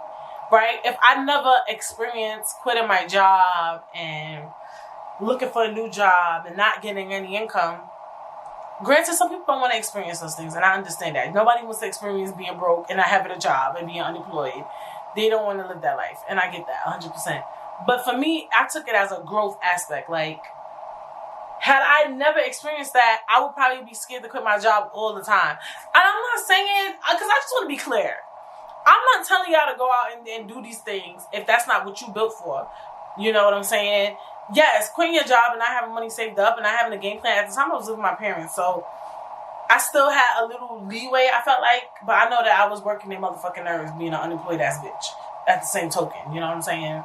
right? If I never experienced quitting my job and looking for a new job and not getting any income, granted, some people don't want to experience those things, and I understand that. Nobody wants to experience being broke and not having a job and being unemployed. They don't want to live that life, and I get that 100%. But for me, I took it as a growth aspect. Like, had I never experienced that, I would probably be scared to quit my job all the time. And I'm not saying, because I just want to be clear. I'm not telling y'all to go out and do these things if that's not what you built for. You know what I'm saying? Yes, quitting your job and not having money saved up and not having a game plan. At the time, I was living with my parents, so I still had a little leeway, I felt like, but I know that I was working their motherfucking nerves being an unemployed ass bitch at the same token, you know what I'm saying?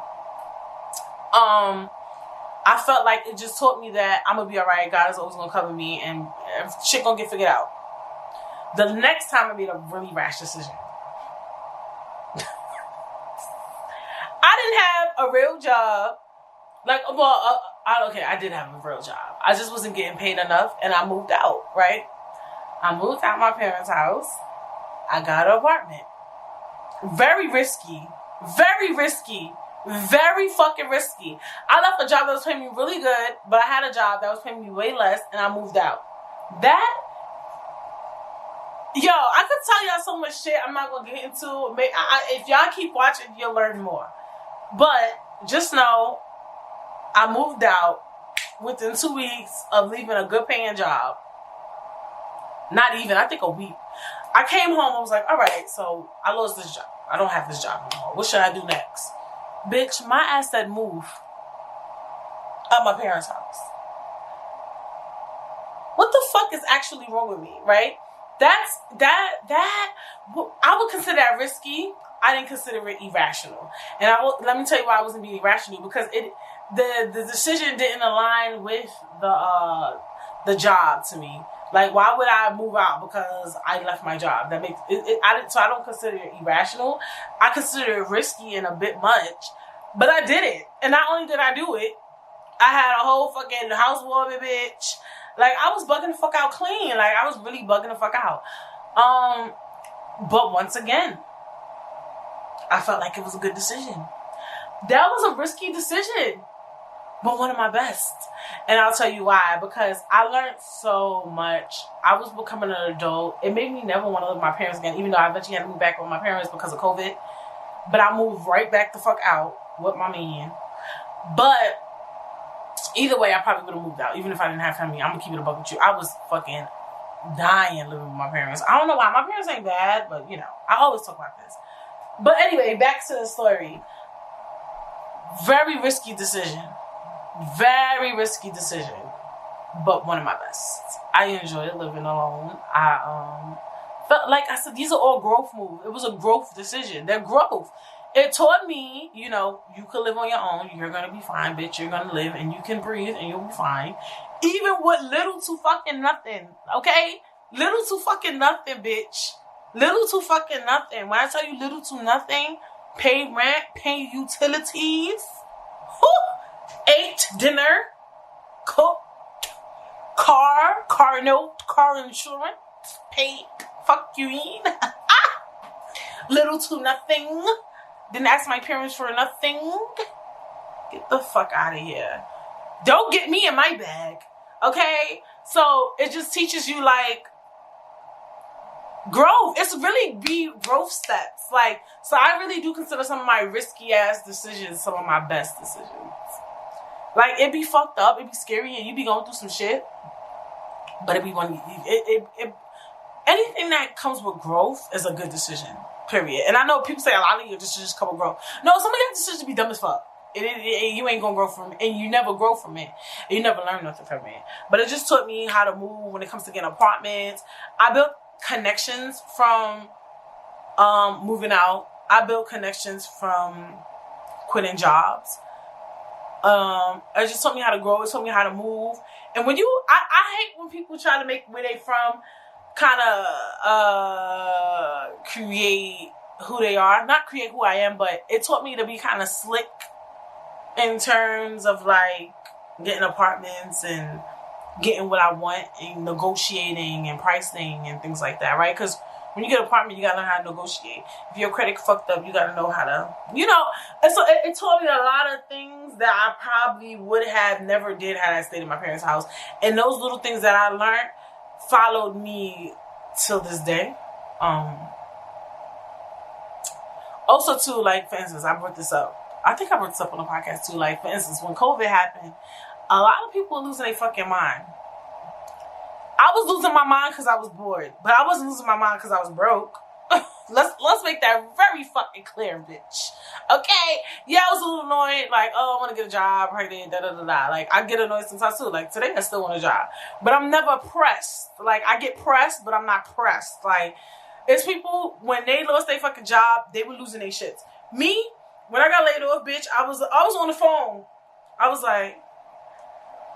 I felt like it just taught me that I'm gonna be alright, God is always gonna cover me, and shit gonna get figured out. The next time I made a really rash decision. I didn't have a real job. Like, well, I did have a real job. I just wasn't getting paid enough, and I moved out, right? I moved out my parents' house. I got an apartment. Very risky. Very risky. Very fucking risky. I left a job that was paying me really good, but I had a job that was paying me way less, and I moved out. I could tell y'all so much shit I'm not going to get into. If y'all keep watching, you'll learn more. But just know, I moved out within 2 weeks of leaving a good paying job. Not even, I think a week. I came home, I was like, all right, so I lost this job. I don't have this job anymore. What should I do next? Bitch, my ass said move at my parents' house. What the fuck is actually wrong with me, right? I would consider that risky. I didn't consider it irrational. And let me tell you why I wasn't being irrational, because the decision didn't align with the job to me. Like, why would I move out because I left my job? That makes so I don't consider it irrational. I consider it risky and a bit much, but I did it. And not only did I do it, I had a whole fucking housewarming bitch. Like, I was bugging the fuck out clean. Like, I was really bugging the fuck out. But once again, I felt like it was a good decision. That was a risky decision. but one of my best. And I'll tell you why. Because I learned so much. I was becoming an adult. It made me never want to live with my parents again, even though I eventually had to move back with my parents because of COVID. But I moved right back the fuck out with my man. But either way, I probably would have moved out. Even if I didn't have family, I'm going to keep it a buck with you. I was fucking dying living with my parents. I don't know why. My parents ain't bad, but you know, I always talk about this. But anyway, back to the story. Very risky decision. Very risky decision. But one of my best. I enjoyed living alone. I felt like I said, these are all growth moves. It was a growth decision. They're growth. It taught me, you know, you can live on your own. You're going to be fine, bitch. You're going to live and you can breathe and you'll be fine. Even with little to fucking nothing. Okay? Little to fucking nothing, bitch. Little to fucking nothing. When I tell you little to nothing, pay rent, pay utilities, ate dinner, cook, car note, car insurance, paid, fuck you in. Little to nothing. Didn't ask my parents for nothing. Get the fuck out of here. Don't get me in my bag. Okay? So it just teaches you like growth. It's really be growth steps. Like, so I really do consider some of my risky ass decisions some of my best decisions. Like, it be fucked up, it be scary, and you be going through some shit. But it be one. Anything that comes with growth is a good decision. Period. And I know people say a lot of your decisions come with growth. No, some of your decisions be dumb as fuck. You ain't gonna grow from it, and you never grow from it. And you never learn nothing from it. But it just taught me how to move when it comes to getting apartments. I built connections from moving out. I built connections from quitting jobs. It just taught me how to grow. It taught me how to move. And when I hate when people try to make where they from kind of create who they are. Not create who I am, but it taught me to be kind of slick in terms of like getting apartments and getting what I want and negotiating and pricing and things like that, right? Because when you get an apartment, you gotta learn how to negotiate. If your credit fucked up, you gotta know how to, you know. And so it taught me a lot of things that I probably would have never did had I stayed in my parents' house. And those little things that I learned followed me till this day. Also, too, like, for instance, I brought this up. I think I brought this up on the podcast, too. Like, for instance, when COVID happened, a lot of people were losing their fucking mind. I was losing my mind because I was bored. But I wasn't losing my mind because I was broke. Let's make that very fucking clear, bitch. Okay? Yeah, I was a little annoyed. Like, oh, I want to get a job. Da-da-da-da. Like, I get annoyed sometimes, too. Like, today I still want a job. But I'm never pressed. Like, I get pressed, but I'm not pressed. Like, it's people, when they lost their fucking job, they were losing their shits. Me, when I got laid off, bitch, I was on the phone. I was like,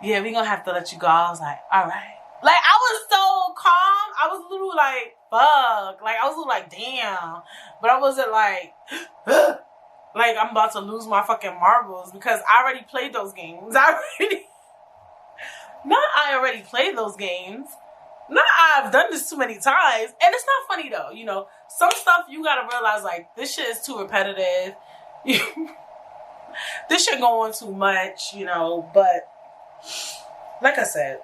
yeah, we gonna have to let you go. I was like, all right. Like, I was so calm. I was a little like, fuck. Like, I was a little like, damn. But I wasn't like, like, I'm about to lose my fucking marbles because I already played those games. I already played those games. Not I've done this too many times. And it's not funny, though. You know, some stuff you gotta realize, like, this shit is too repetitive. This shit going too much, you know. But, like I said,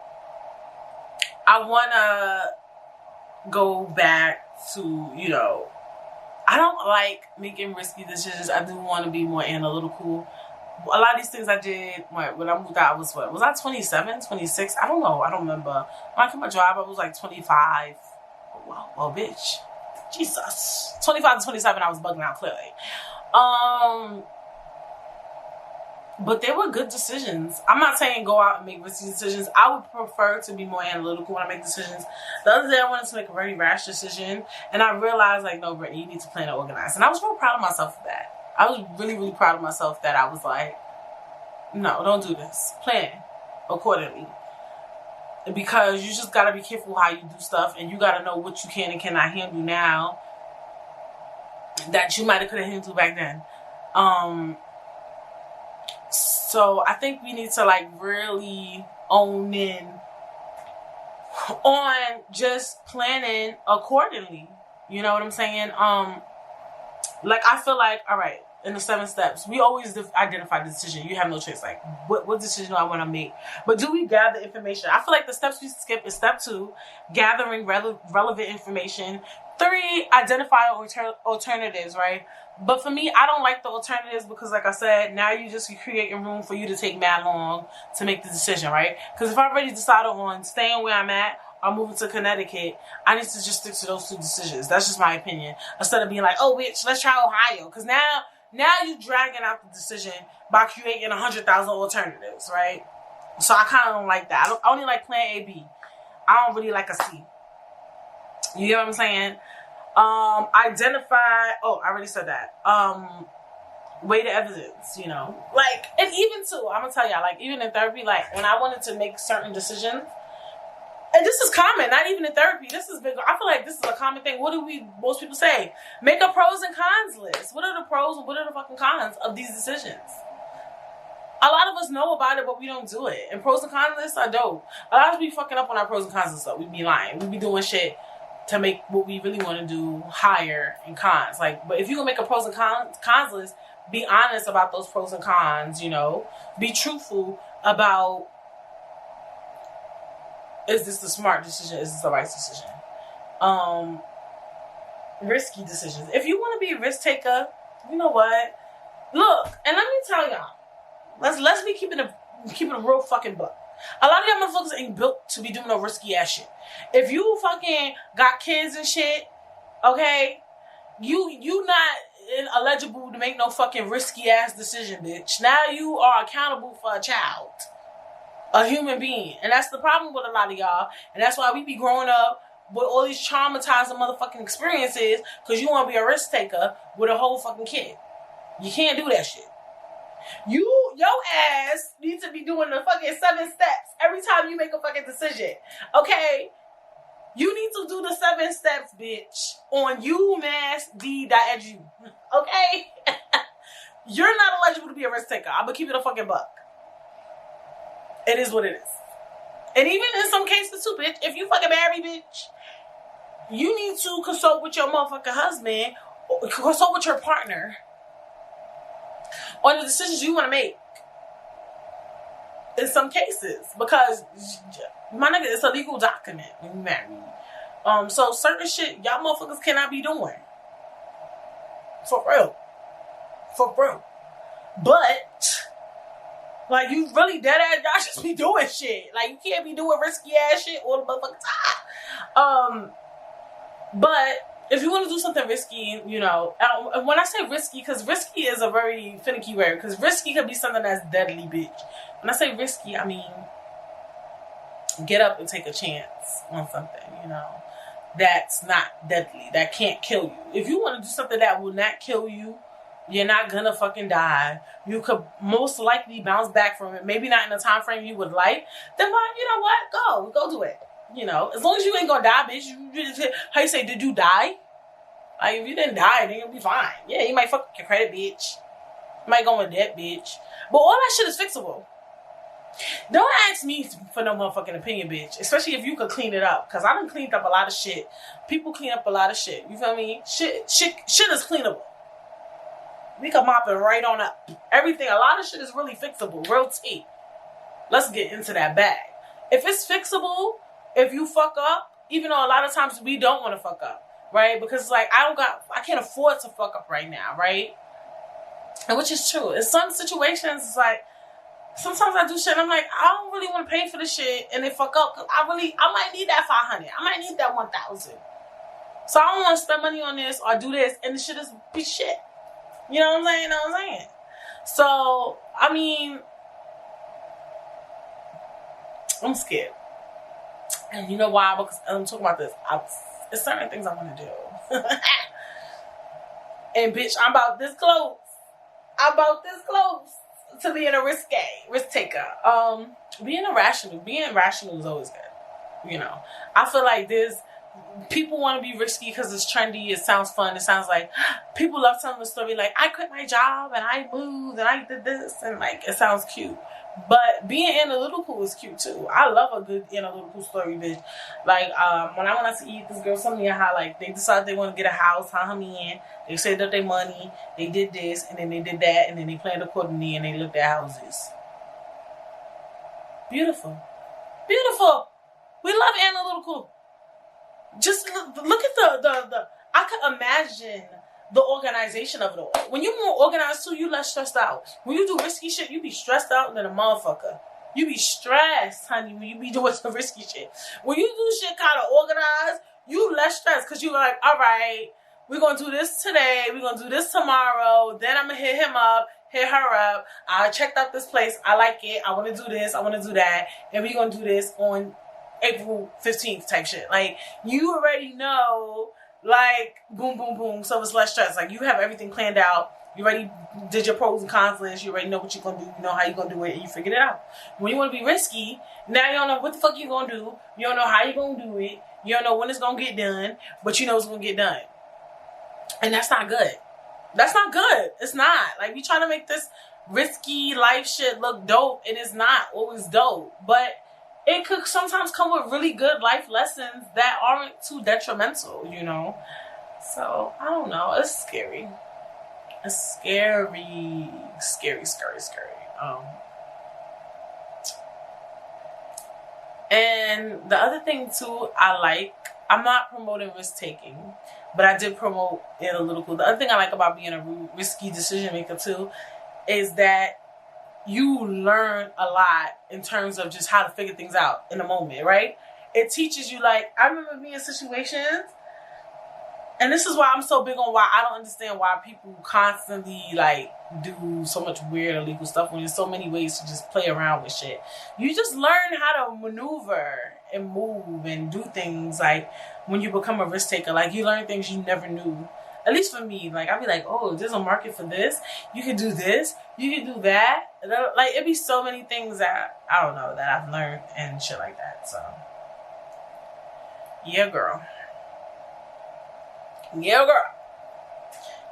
I want to go back to, you know, I don't like making risky decisions. I do want to be more analytical. A lot of these things I did, when I moved out, was I 27, 26? I don't know. I don't remember. When I quit my job, I was like 25. Well, bitch. Jesus. 25 to 27, I was bugging out clearly. But they were good decisions. I'm not saying go out and make risky decisions. I would prefer to be more analytical when I make decisions. The other day, I wanted to make a very rash decision. And I realized, like, no, Brittany, you need to plan and organize. And I was real proud of myself for that. I was really, really proud of myself that I was like, no, don't do this. Plan accordingly. Because you just got to be careful how you do stuff. And you got to know what you can and cannot handle now that you might have could have handled back then. So I think we need to like really own in on just planning accordingly. You know what I'm saying? Like I feel like, all right, in the 7 steps, we always identify the decision. You have no choice. Like, what decision do I want to make? But do we gather information? I feel like the steps we skip is step 2, gathering relevant information. 3, identifying alternatives, right? But for me, I don't like the alternatives because, like I said, now you just creating room for you to take mad long to make the decision, right? Because if I already decided on staying where I'm at or moving to Connecticut, I need to just stick to those 2 decisions. That's just my opinion. Instead of being like, oh, bitch, let's try Ohio. Because now you dragging out the decision by creating 100,000 alternatives, right? So I kind of don't like that. I only like plan A, B. I don't really like a C. You get what I'm saying? Identify. Oh, I already said that. Weigh the evidence, you know. Like, and even too, I'm gonna tell y'all, like, even in therapy, like, when I wanted to make certain decisions, and this is common, not even in therapy, this is big. I feel like this is a common thing. What do most people say? Make a pros and cons list. What are the pros and what are the fucking cons of these decisions? A lot of us know about it, but we don't do it. And pros and cons lists are dope. A lot of us be fucking up on our pros and cons and stuff. We be lying. We be doing shit to make what we really want to do higher in cons. Like, but if you can make a pros and cons list, be honest about those pros and cons, you know. Be truthful about, is this the smart decision? Is this the right decision? Risky decisions. If you want to be a risk taker, you know what? Look, and let me tell y'all, let's be keeping a real fucking buck. A lot of y'all motherfuckers ain't built to be doing no risky ass shit. If you fucking got kids and shit, okay, you not eligible to make no fucking risky ass decision, bitch. Now you are accountable for a child, a human being, and that's the problem with a lot of y'all. And that's why we be growing up with all these traumatizing motherfucking experiences because you want to be a risk taker with a whole fucking kid. You can't do that shit. Your ass needs to be doing the fucking 7 steps every time you make a fucking decision. Okay? You need to do the 7 steps, bitch, on umassd.edu. Okay? You're not eligible to be a risk taker. I'm gonna keep it a fucking buck. It is what it is. And even in some cases too, bitch, if you fucking married, bitch, you need to consult with your motherfucking husband, or consult with your partner on the decisions you want to make. In some cases, because my nigga, it's a legal document when you marry. So certain shit y'all motherfuckers cannot be doing. For real. But like, you really dead ass, y'all just be doing shit. Like, you can't be doing risky ass shit all the motherfucking time. But if you want to do something risky, you know, when I say risky, because risky is a very finicky word, because risky could be something that's deadly, bitch. When I say risky, I mean, get up and take a chance on something, you know, that's not deadly, that can't kill you. If you want to do something that will not kill you, you're not gonna fucking die, you could most likely bounce back from it, maybe not in the time frame you would like, then why, you know what, go do it. You know, as long as you ain't gonna die, bitch. How you say, did you die? Like, if you didn't die, then you'll be fine. Yeah, you might fuck your credit, bitch. You might go in debt, bitch. But all that shit is fixable. Don't ask me for no motherfucking opinion, bitch. Especially if you could clean it up. Because I done cleaned up a lot of shit. People clean up a lot of shit. You feel me? Shit is cleanable. We can mop it right on up. Everything, a lot of shit is really fixable. Real tea. Let's get into that bag. If it's fixable, if you fuck up, even though a lot of times we don't want to fuck up, right? Because it's like, I can't afford to fuck up right now, right? And which is true. In some situations, it's like, sometimes I do shit and I'm like, I don't really want to pay for this shit and they fuck up. Cause I might need that 500. I might need that 1,000. So I don't want to spend money on this or do this and the shit is be shit. You know what I'm saying? So, I mean, I'm scared. And you know why? Because I'm talking about this. There's certain things I want to do. And bitch, I'm about this close to being a risk taker. Being rational is always good. You know, I feel like people want to be risky because it's trendy. It sounds fun. It sounds like people love telling the story. Like, I quit my job and I moved and I did this and like, it sounds cute. But being analytical is cute too. I love a good analytical story, bitch. Like when I went out to eat, this girl told me how like they decided they want to get a house, how in. They saved up their money, they did this, and then they did that, and then they planned accordingly, and they looked at houses. Beautiful, beautiful. We love analytical. Just look at the. I could imagine the organization of it all. When you're more organized too, you less stressed out. When you do risky shit, you be stressed out than a motherfucker. You be stressed, honey, when you be doing some risky shit. When you do shit kind of organized, you less stressed because you're like, all right, we're going to do this today. We're going to do this tomorrow. Then I'm going to hit him up, hit her up. I checked out this place. I like it. I want to do this. I want to do that. And we're going to do this on April 15th type shit. Like, you already know, like, boom, boom, boom. So it's less stress. Like, you have everything planned out. You already did your pros and cons list. You already know what you're going to do. You know how you're going to do it. And you figured it out. When you want to be risky, now you don't know what the fuck you're going to do. You don't know how you're going to do it. You don't know when it's going to get done. But you know it's going to get done. And that's not good. That's not good. It's not. Like, we try to make this risky life shit look dope. And it's not always dope. But it could sometimes come with really good life lessons that aren't too detrimental, you know? So, I don't know. It's scary. It's scary. Scary, scary, scary. And the other thing, too, I'm not promoting risk-taking, but I did promote analytical. The other thing I like about being a risky decision-maker, too, is that you learn a lot in terms of just how to figure things out in the moment, right? It teaches you, like, I remember being in situations, and this is why I'm so big on why I don't understand why people constantly, like, do so much weird illegal stuff when there's so many ways to just play around with shit. You just learn how to maneuver and move and do things, like, when you become a risk taker. Like, you learn things you never knew. At least for me, like, I'd be like, oh, there's a market for this. You can do this. You can do that. Like, it'd be so many things that, I don't know, that I've learned and shit like that. So, yeah, girl. Yeah, girl.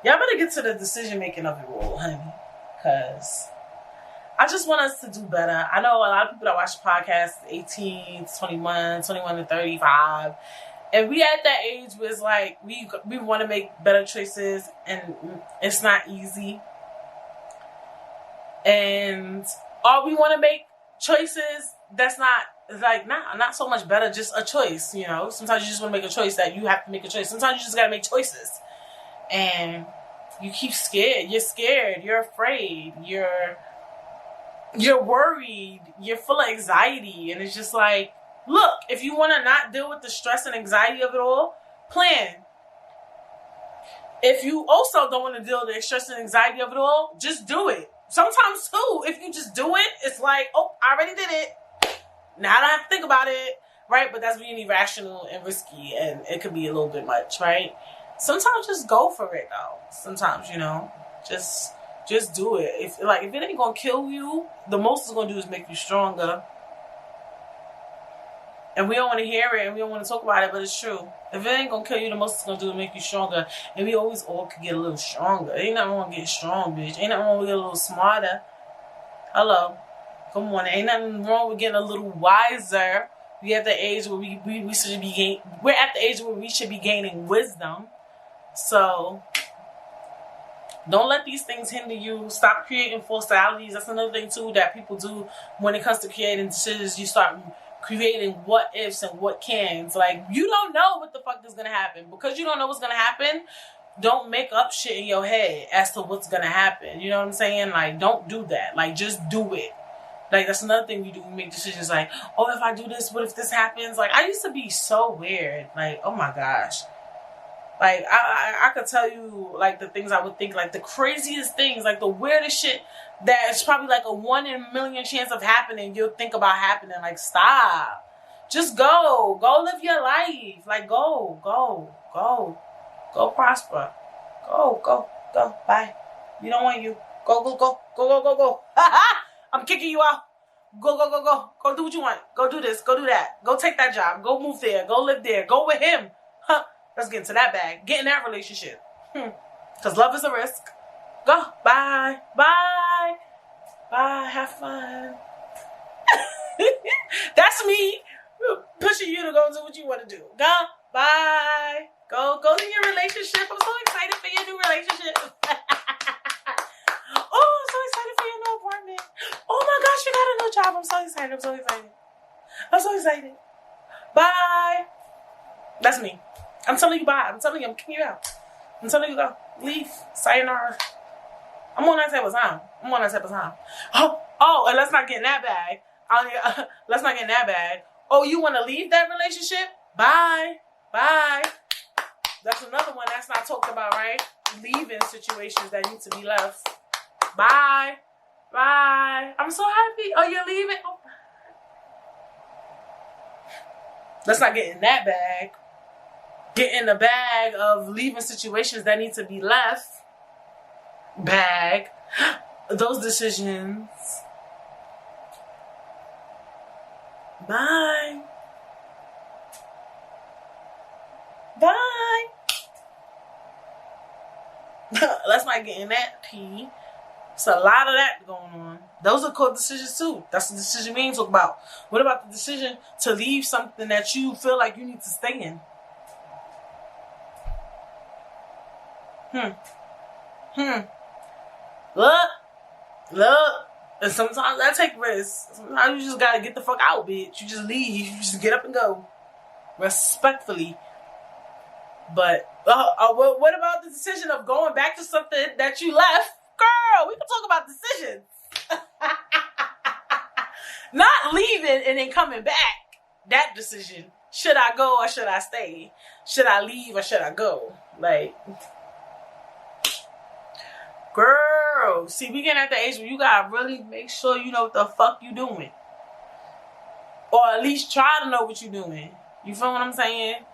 Y'all better get to the decision-making of it all, honey. Because I just want us to do better. I know a lot of people that watch the podcast, 18 to 21, 21 to 35. And we at that age where it's like, we want to make better choices, and it's not easy. And or we want to make choices that's not so much better, just a choice, you know. Sometimes you just want to make a choice that you have to make a choice. Sometimes you just got to make choices. And you keep scared. You're scared. You're afraid. You're worried. You're full of anxiety. And it's just like, look, if you want to not deal with the stress and anxiety of it all, plan. If you also don't want to deal with the stress and anxiety of it all, just do it. Sometimes, too, if you just do it, it's like, oh, I already did it. Now I don't have to think about it, right? But that's being irrational and risky, and it could be a little bit much, right? Sometimes just go for it, though. Sometimes, you know, just do it. If it ain't gonna kill you, the most it's gonna do is make you stronger. And we don't want to hear it, and we don't want to talk about it, but it's true. If it ain't gonna kill you, the most it's gonna do is make you stronger. And we always all could get a little stronger. Ain't nothing wrong with getting strong, bitch. Ain't nothing wrong with getting a little smarter. Hello. Come on. Ain't nothing wrong with getting a little wiser. We at the age where we should be we're at the age where we should be gaining wisdom. So don't let these things hinder you. Stop creating false realities. That's another thing too that people do when it comes to creating decisions. You start creating what ifs and what cans. Like, you don't know what the fuck is gonna happen. Because you don't know what's gonna happen, don't make up shit in your head as to what's gonna happen. You know what I'm saying? Like, don't do that. Like, just do it. Like, that's another thing we do. We make decisions like, oh, if I do this, what if this happens? Like, I used to be so weird. Like, oh my gosh. Like, I could tell you, like, the things I would think, like, the craziest things, like, the weirdest shit that is probably, like, a 1 in a million chance of happening, you'll think about happening. Like, stop. Just go. Go live your life. Like, go prosper. Go. Bye. We don't want you. Go. I'm kicking you out. Go. Go do what you want. Go do this. Go do that. Go take that job. Go move there. Go live there. Go with him. Let's get into that bag. Get in that relationship. Because love is a risk. Go. Bye. Have fun. That's me pushing you to go do what you want to do. Go. Bye. Go to your relationship. I'm so excited for your new relationship. Oh, I'm so excited for your new apartment. Oh my gosh, you got a new job. I'm so excited. I'm so excited. Bye. That's me. I'm telling you bye. I'm telling you I'm kicking you out. I'm telling you go. Leave. Sayonara. I'm on that type of time. Oh, and let's not get in that bag. Let's not get in that bag. Oh, you want to leave that relationship? Bye. That's another one that's not talked about, right? Leaving situations that need to be left. Bye. I'm so happy. Oh, you're leaving? Oh. Let's not get in that bag. Get in the bag of leaving situations that need to be left. Bag. Those decisions. Bye. Let's not get in that pee. It's a lot of that going on. Those are called decisions too. That's the decision we ain't talk about. What about the decision to leave something that you feel like you need to stay in? Look. And sometimes I take risks. Sometimes you just gotta get the fuck out, bitch. You just leave. You just get up and go. Respectfully. But what about the decision of going back to something that you left? Girl, we can talk about decisions. Not leaving and then coming back. That decision. Should I go or should I stay? Should I leave or should I go? Like, girl, see, we getting at the age where you gotta really make sure you know what the fuck you doing. Or at least try to know what you're doing. You feel what I'm saying?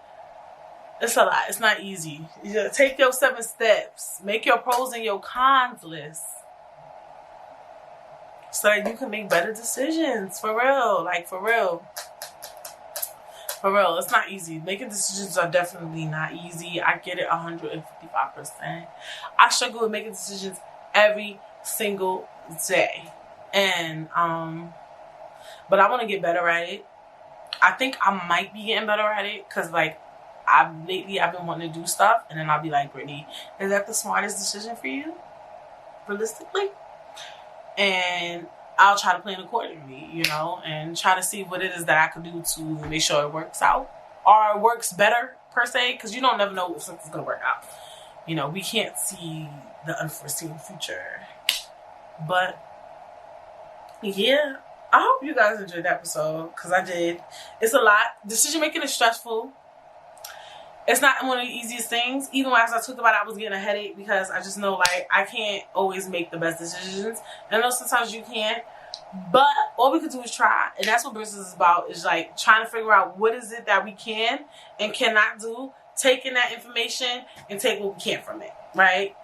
It's a lot. It's not easy. You gotta take your 7 steps. Make your pros and your cons list. So that you can make better decisions. For real. Like, for real. For real. It's not easy. Making decisions are definitely not easy. I get it 155%. I struggle with making decisions every single day. And, but I want to get better at it. I think I might be getting better at it. Because, like, lately I've been wanting to do stuff, and then I'll be like, Brittany, is that the smartest decision for you? Realistically? And I'll try to plan accordingly, you know, and try to see what it is that I could do to make sure it works out. Or it works better, per se, because you don't never know if something's going to work out. You know, we can't see the unforeseen future. But, yeah, I hope you guys enjoyed the episode, because I did. It's a lot. Decision making is stressful. It's not one of the easiest things. Even as I talked about it, I was getting a headache because I just know, like, I can't always make the best decisions. I know sometimes you can't. But all we can do is try. And that's what business is about, is, like, trying to figure out what is it that we can and cannot do. Taking that information and take what we can from it, right?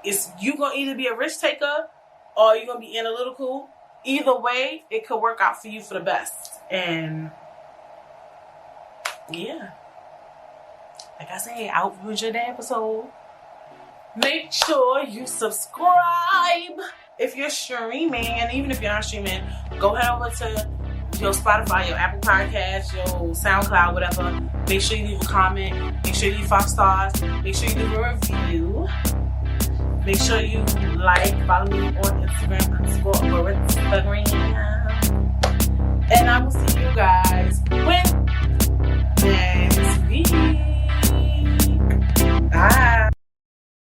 It's you going to either be a risk taker or you're going to be analytical. Either way, it could work out for you for the best. And, yeah. Like I said, I hope you enjoyed the episode. Make sure you subscribe if you're streaming. And even if you're not streaming, go head over to your Spotify, your Apple Podcast, your SoundCloud, whatever. Make sure you leave a comment. Make sure you leave 5 stars. Make sure you leave a review. Make sure you follow me on Instagram _Instagram. And I will see you guys when